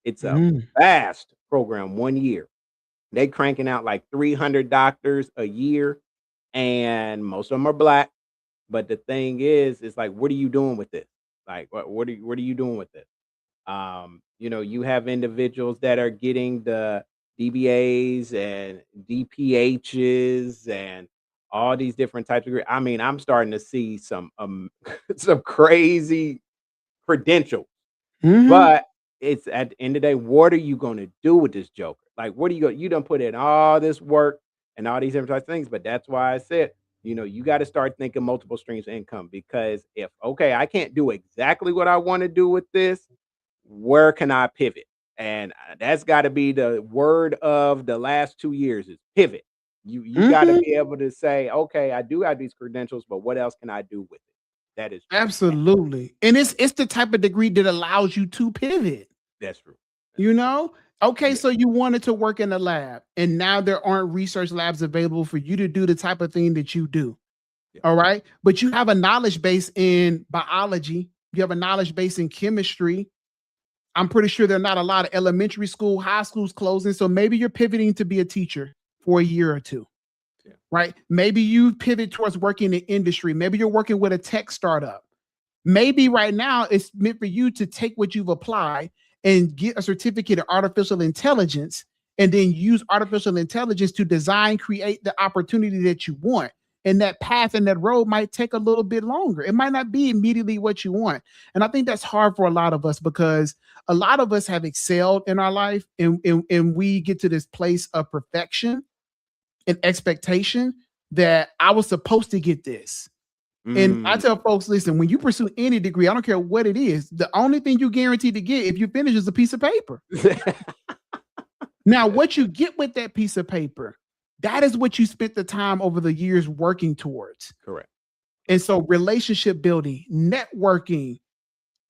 It's a vast program, 1 year. They cranking out like 300 doctors a year, and most of them are Black. But the thing is, it's like, what are you doing with this? Like, what are you doing with this? You have individuals that are getting the DBAs and DPHs and all these different types of. I mean, I'm starting to see some some crazy credentials, but it's at the end of the day, what are you going to do with this joker? Like, what are you done put in all this work and all these different types of things? But that's why I said, you got to start thinking multiple streams of income, because if, okay, I can't do exactly what I want to do with this, where can I pivot? And that's got to be the word of the last 2 years is pivot. You got to be able to say, okay, I do have these credentials, but what else can I do with it? That is true. Absolutely. And it's the type of degree that allows you to pivot. That's true. Okay, so you wanted to work in a lab and now there aren't research labs available for you to do the type of thing that you do. Yeah. All right. But you have a knowledge base in biology. You have a knowledge base in chemistry. I'm pretty sure there are not a lot of elementary school, high schools closing. So maybe you're pivoting to be a teacher for a year or two. Right? Maybe you pivot towards working in industry. Maybe you're working with a tech startup. Maybe right now it's meant for you to take what you've applied and get a certificate in artificial intelligence and then use artificial intelligence to design, create the opportunity that you want. And that path and that road might take a little bit longer. It might not be immediately what you want. And I think that's hard for a lot of us because a lot of us have excelled in our life and we get to this place of perfection and expectation that I was supposed to get this. And I tell folks, listen, when you pursue any degree, I don't care what it is, the only thing you guarantee to get if you finish is a piece of paper. Now, what you get with that piece of paper, that is what you spent the time over the years working towards. Correct. And so relationship building, networking,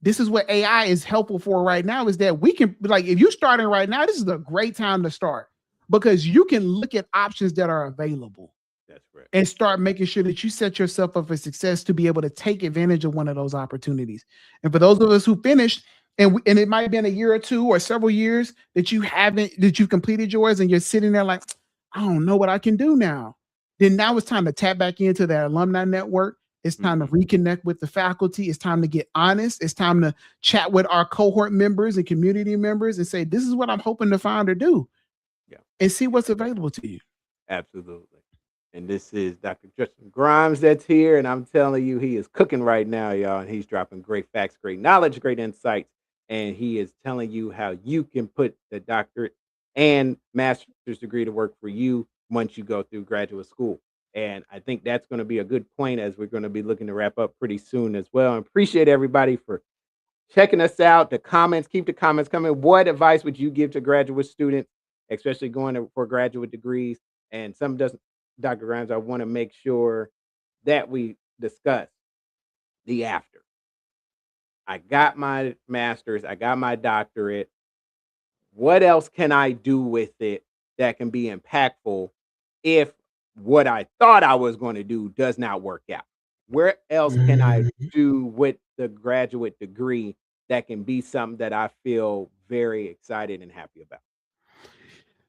this is what AI is helpful for right now, is that we can, like, if you're starting right now, this is a great time to start because you can look at options that are available. That's correct. And start making sure that you set yourself up for success to be able to take advantage of one of those opportunities. And for those of us who finished, and it might have been a year or two or several years that you've completed yours and you're sitting there like, I don't know what I can do now. Then now it's time to tap back into that alumni network. It's time to reconnect with the faculty. It's time to get honest. It's time to chat with our cohort members and community members and say, this is what I'm hoping to find or do. Yeah. And see what's available to you. Absolutely. And this is Dr. Justin Grimes that's here. And I'm telling you, he is cooking right now, y'all. And he's dropping great facts, great knowledge, great insights. And he is telling you how you can put the doctorate and master's degree to work for you once you go through graduate school. And I think that's going to be a good point as we're going to be looking to wrap up pretty soon as well. And appreciate everybody for checking us out. The comments, keep the comments coming. What advice would you give to graduate students, especially going for graduate degrees? And some doesn't, Dr. Grimes, I want to make sure that we discuss the after. I got my master's, I got my doctorate. What else can I do with it that can be impactful if what I thought I was going to do does not work out? Where else can I do with the graduate degree that can be something that I feel very excited and happy about?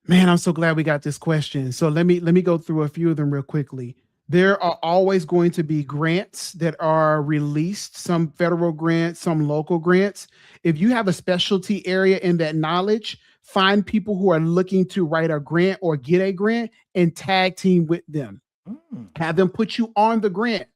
Man, I'm so glad we got this question. So let me go through a few of them real quickly. There are always going to be grants that are released, some federal grants, some local grants. If you have a specialty area in that knowledge, find people who are looking to write a grant or get a grant and tag team with them. Have them put you on the grant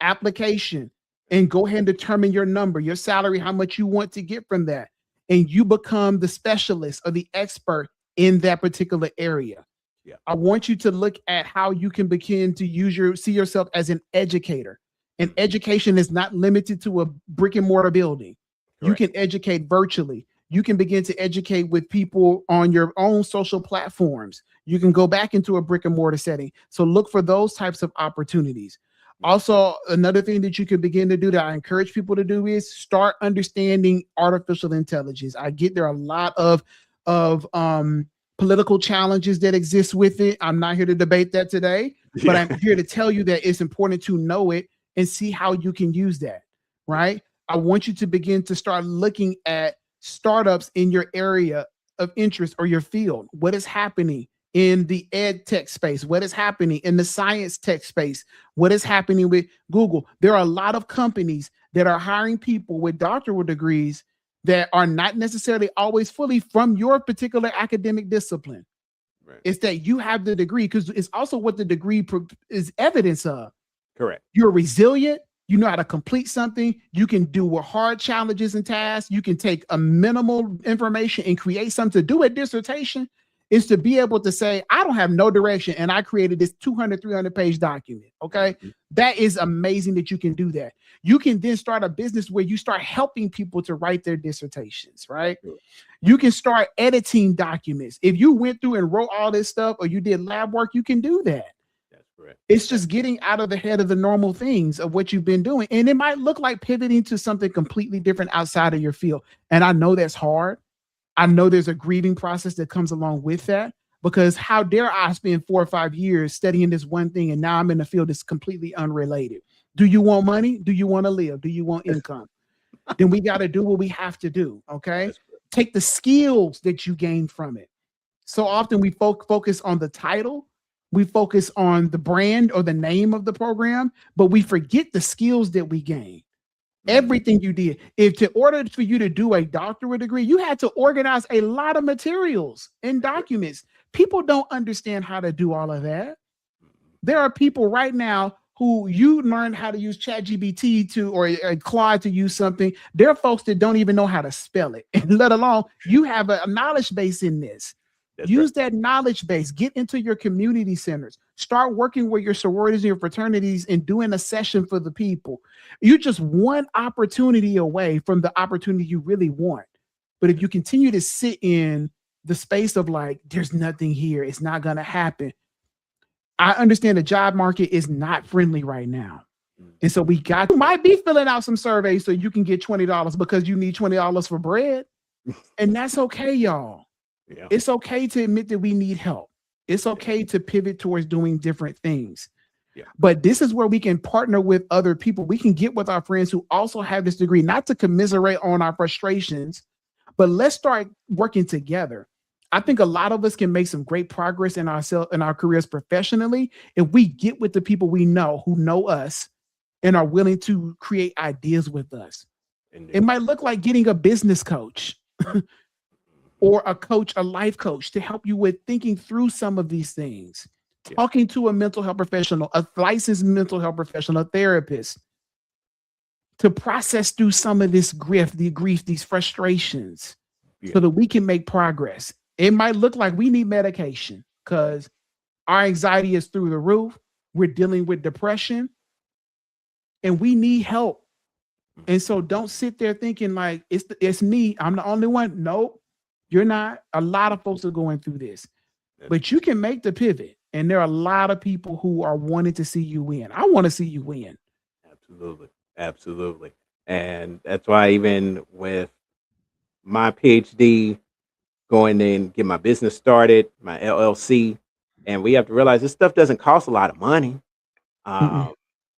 application and go ahead and determine your number, your salary, how much you want to get from that. And you become the specialist or the expert in that particular area. Yeah. I want you to look at how you can begin to see yourself as an educator. And education is not limited to a brick and mortar building. Correct. You can educate virtually. You can begin to educate with people on your own social platforms. You can go back into a brick and mortar setting. So look for those types of opportunities. Also, another thing that you can begin to do that I encourage people to do is start understanding artificial intelligence. I get there are a lot of political challenges that exist with it. I'm not here to debate that today, but I'm here to tell you that it's important to know it and see how you can use that, right? I want you to begin to start looking at startups in your area of interest or your field. What is happening in the ed tech space? What is happening in the science tech space? What is happening with Google? There are a lot of companies that are hiring people with doctoral degrees that are not necessarily always fully from your particular academic discipline. Right. It's that you have the degree because it's also what the degree is evidence of. Correct. You're resilient. You know how to complete something. You can do with hard challenges and tasks. You can take a minimal information and create something. To do a dissertation is to be able to say, I don't have no direction and I created this 200, 300 page document. Okay. Mm-hmm. That is amazing that you can do that. You can then start a business where you start helping people to write their dissertations, right? Sure. You can start editing documents. If you went through and wrote all this stuff or you did lab work, you can do that. That's correct. It's just getting out of the head of the normal things of what you've been doing. And it might look like pivoting to something completely different outside of your field. And I know that's hard. I know there's a grieving process that comes along with that, because how dare I spend 4 or 5 years studying this one thing and now I'm in a field that's completely unrelated. Do you want money? Do you want to live? Do you want income? Then we got to do what we have to do, okay? Take the skills that you gain from it. So often we focus on the title, we focus on the brand or the name of the program, but we forget the skills that we gain. Mm. Everything you did. If to order for you to do a doctorate degree, you had to organize a lot of materials and documents. People don't understand how to do all of that. There are people right now who you learned how to use ChatGPT to or Claude to use something. There are folks that don't even know how to spell it, and let alone you have a knowledge base in this. That's right. Use that knowledge base. Get into your community centers. Start working with your sororities and your fraternities and doing a session for the people. You're just one opportunity away from the opportunity you really want. But if you continue to sit in the space of like, there's nothing here, it's not going to happen. I understand the job market is not friendly right now. Mm. And so you might be filling out some surveys so you can get $20 because you need $20 for bread. And that's okay, y'all. Yeah. It's okay to admit that we need help. It's okay to pivot towards doing different things. Yeah. But this is where we can partner with other people. We can get with our friends who also have this degree, not to commiserate on our frustrations, but let's start working together. I think a lot of us can make some great progress in our careers professionally if we get with the people we know who know us and are willing to create ideas with us. Indeed. It might look like getting a business coach or a coach, a life coach to help you with thinking through some of these things. Yeah. Talking to a mental health professional, a licensed mental health professional, a therapist to process through some of this grief, these frustrations, Yeah. so that we can make progress. It might look like we need medication because our anxiety is through the roof. We're dealing with depression and we need help. And so don't sit there thinking like it's me. I'm the only one. Nope, you're not. A lot of folks are going through this, but you can make the pivot. And there are a lot of people who are wanting to see you win. I want to see you win. Absolutely. Absolutely. And that's why even with my PhD, going in, get my business started, my LLC, and we have to realize this stuff doesn't cost a lot of money. Mm-mm.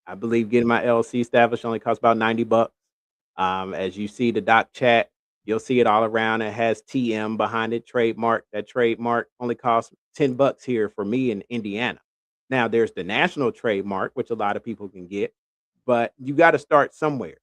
I believe getting my LLC established only costs about $90. As you see the doc chat, you'll see it all around. It has TM behind it, trademark. That trademark only costs $10 here for me in Indiana. Now there's the national trademark, which a lot of people can get, but you got to start somewhere.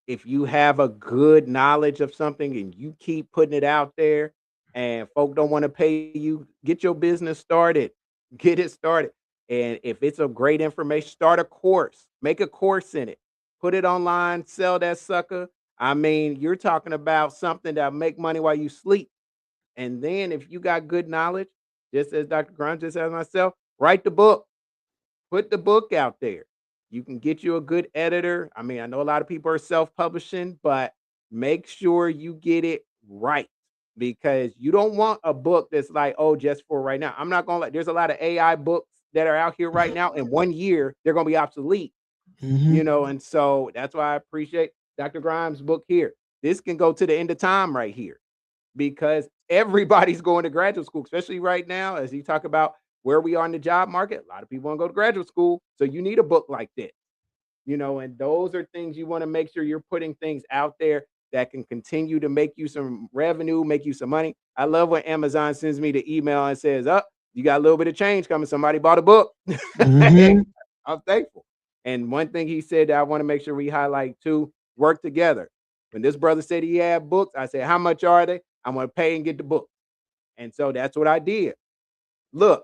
If you have a good knowledge of something and you keep putting it out there and folk don't want to pay you, get your business started, get it started. And if it's a great information, start a course, make a course in it, put it online, sell that sucker. I mean, you're talking about something that'll make money while you sleep. And then if you got good knowledge, just as Dr. Grimes, just as myself, write the book. Put the book out there. You can get you a good editor. I mean, I know a lot of people are self-publishing, but make sure you get it right because you don't want a book that's like, oh, just for right now. I'm not gonna there's a lot of AI books that are out here right now. In 1 year, they're gonna be obsolete, Mm-hmm. and so that's why I appreciate Dr. Grimes' book here. This can go to the end of time right here because everybody's going to graduate school, especially right now, as you talk about where we are in the job market. A lot of people want to go to graduate school. So you need a book like this, and those are things you want to make sure you're putting things out there that can continue to make you some revenue, make you some money. I love when Amazon sends me the email and says, "Up, you got a little bit of change coming. Somebody bought a book." Hey, Mm-hmm. I'm thankful. And one thing he said that I want to make sure we highlight too: work together. When this brother said he had books, I said, "How much are they? I'm going to pay and get the book." And so that's what I did. Look,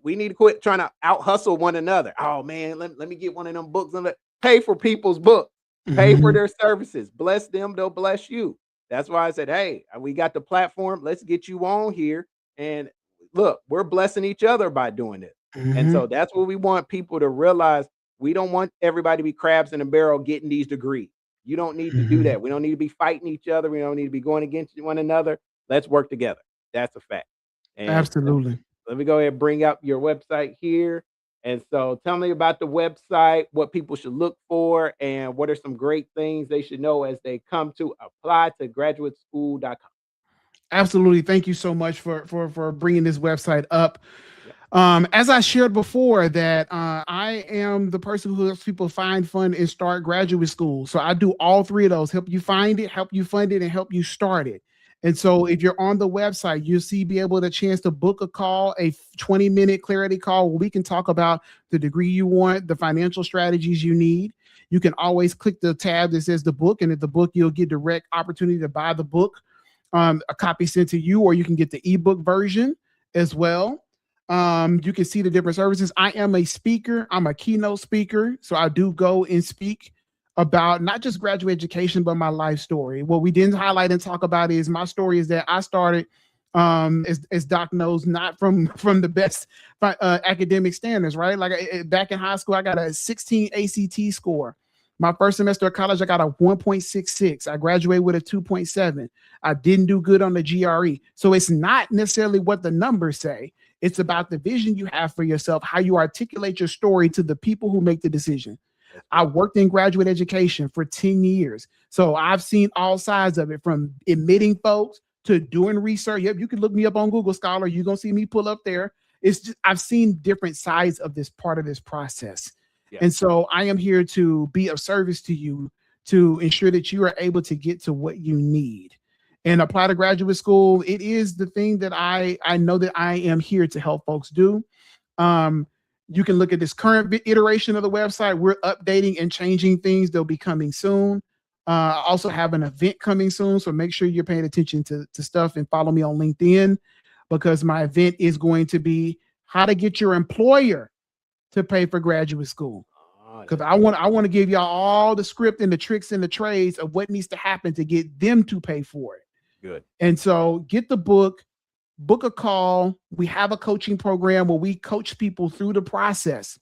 we need to quit trying to out hustle one another. Oh man, let me get one of them books and pay for people's books, pay for Mm-hmm. their services, bless them, they'll bless you. That's why I said, hey, we got the platform. Let's get you on here. And look, we're blessing each other by doing this. And Mm-hmm. so that's what we want people to realize. We don't want everybody to be crabs in a barrel getting these degrees. You don't need to do Mm-hmm. that. We don't need to be fighting each other. We don't need to be going against one another. Let's work together. That's a fact. And Absolutely. let me go ahead and bring up your website here. And so tell me about the website, what people should look for, and what are some great things they should know as they come to apply to graduateschool.com. Absolutely. Thank you so much for bringing this website up. Yep. As I shared before, that I am the person who helps people find, fund, and start graduate school. So I do all three of those: help you find it, help you fund it, and help you start it. And so if you're on the website, you'll see be able to chance to book a call, a 20-minute clarity call where we can talk about the degree you want, the financial strategies you need. You can always click the tab that says the book, and at the book, you'll get direct opportunity to buy the book, a copy sent to you, or you can get the ebook version as well. You can see the different services. I am a speaker. I'm a keynote speaker. So I do go and speak about not just graduate education, but my life story. What we didn't highlight and talk about is my story is that I started, as Doc knows, not from the best academic standards, right? Like back in high school, I got a 16 ACT score. My first semester of college, I got a 1.66. I graduated with a 2.7. I didn't do good on the GRE. So it's not necessarily what the numbers say. It's about the vision you have for yourself, how you articulate your story to the people who make the decision. I worked in graduate education for 10 years. So I've seen all sides of it, from admitting folks to doing research. Yep, you can look me up on Google Scholar. You're going to see me pull up there. It's just, I've seen different sides of this part of this process. Yeah. And so I am here to be of service to you to ensure that you are able to get to what you need. And apply to graduate school, it is the thing that I know that I am here to help folks do. You can look at this current iteration of the website. We're updating and changing things. They'll be coming soon. I also have an event coming soon, so make sure you're paying attention to stuff and follow me on LinkedIn, because my event is going to be how to get your employer to pay for graduate school. Because I want to give y'all all the script and the tricks and the trades of what needs to happen to get them to pay for it. Good. And so get the book, book a call. We have a coaching program where we coach people through the process.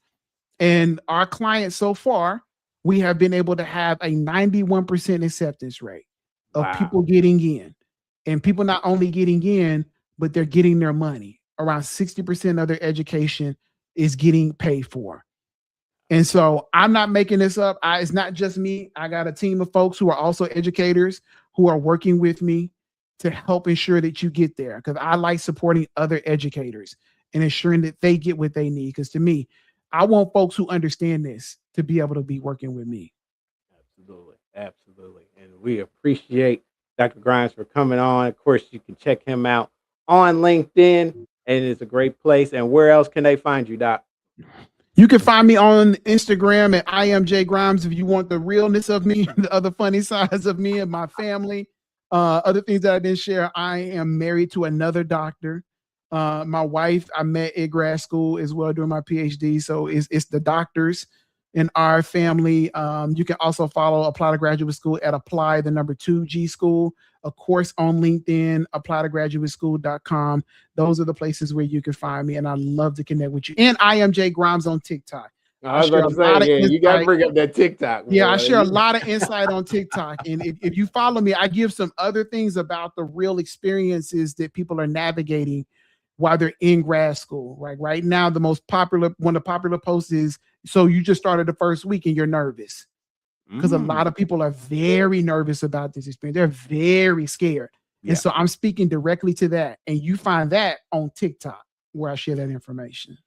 And our clients so far, we have been able to have a 91% acceptance rate of people getting in. And people not only getting in, but they're getting their money. Around 60% of their education is getting paid for. And so I'm not making this up. It's not just me. I got a team of folks who are also educators who are working with me to help ensure that you get there, because I like supporting other educators and ensuring that they get what they need. Because to me, I want folks who understand this to be able to be working with me. Absolutely. Absolutely. And we appreciate Dr. Grimes for coming on. Of course, you can check him out on LinkedIn, and it's a great place. And where else can they find you, Doc? You can find me on Instagram at IamJGrimes if you want the realness of me, the other funny sides of me and my family. Other things that I didn't share, I am married to another doctor. My wife, I met at grad school as well during my PhD. So it's the doctors in our family. You can also follow Apply to Graduate School at Apply, the number 2G School. Of course, on LinkedIn, applytograduateschool.com. Those are the places where you can find me, and I love to connect with you. And I am Jay Grimes on TikTok. I was about to say, yeah, you got to bring up that TikTok. Yeah, boy. I share a lot of insight on TikTok. And if you follow me, I give some other things about the real experiences that people are navigating while they're in grad school. Right now, one of the popular posts is, so you just started the first week and you're nervous. Because a lot of people are very nervous about this experience. They're very scared. Yeah. And so I'm speaking directly to that. And you find that on TikTok where I share that information.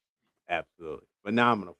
Absolutely. Phenomenal.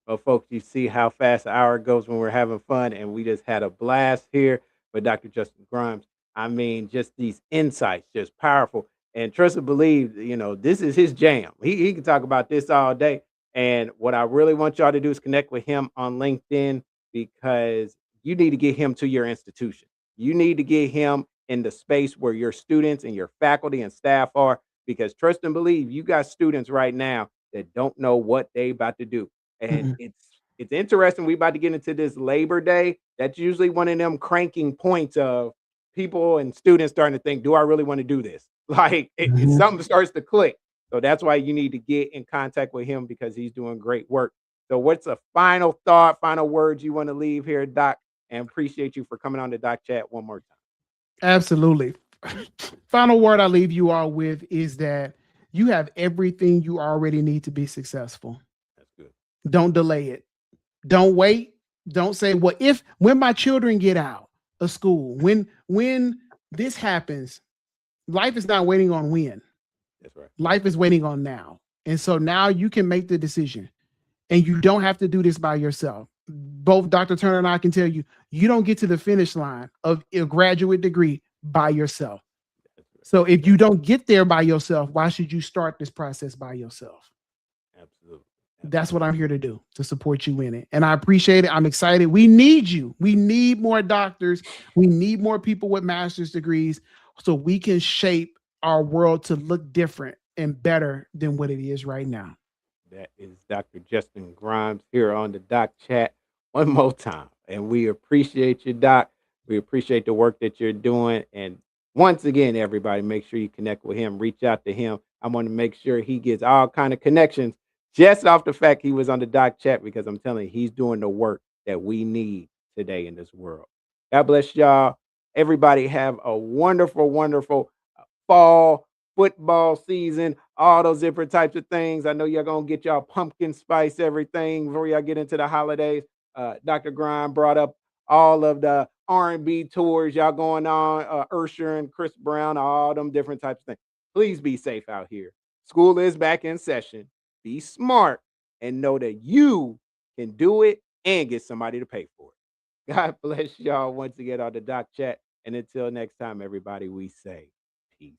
Well, folks, you see how fast the hour goes when we're having fun, and we just had a blast here with Dr. Justin Grimes. I mean, just these insights, just powerful. And trust and believe, this is his jam. He can talk about this all day. And what I really want y'all to do is connect with him on LinkedIn, because you need to get him to your institution. You need to get him in the space where your students and your faculty and staff are, because trust and believe, you got students right now that don't know what they about to do. And it's interesting. We about to get into this Labor Day. That's usually one of them cranking points of people and students starting to think, do I really want to do this? Like something starts to click. So that's why you need to get in contact with him, because he's doing great work. So what's a final thought, final words you want to leave here, Doc? And appreciate you for coming on the Doc Chat one more time. Absolutely. Final word I leave you all with is that you have everything you already need to be successful. That's good. Don't delay it. Don't wait. Don't say, well, when my children get out of school, when this happens, life is not waiting on when. That's right. Life is waiting on now. And so now you can make the decision, and you don't have to do this by yourself. Both Dr. Turner and I can tell you, you don't get to the finish line of a graduate degree by yourself. So if you don't get there by yourself, why should you start this process by yourself? Absolutely. That's what I'm here to do, to support you in it. And I appreciate it. I'm excited. We need you. We need more doctors. We need more people with master's degrees so we can shape our world to look different and better than what it is right now. That is Dr. Justin Grimes here on the Doc Chat one more time. And we appreciate you, Doc. We appreciate the work that you're doing. And once again, everybody, make sure you connect with him, reach out to him. I want to make sure he gets all kind of connections just off the fact he was on the Doc Chat because I'm telling you, he's doing the work that we need today in this world. God bless y'all. Everybody have a wonderful, wonderful fall football season, all those different types of things. I know y'all gonna get y'all pumpkin spice everything before y'all get into the holidays. Dr. Grime brought up all of the R&B tours y'all going on, Ursher and Chris Brown, all them different types of things. Please be safe out here. School is back in session. Be smart and know that you can do it and get somebody to pay for it. God bless y'all once again on the Doc Chat. And until next time, everybody, we say peace.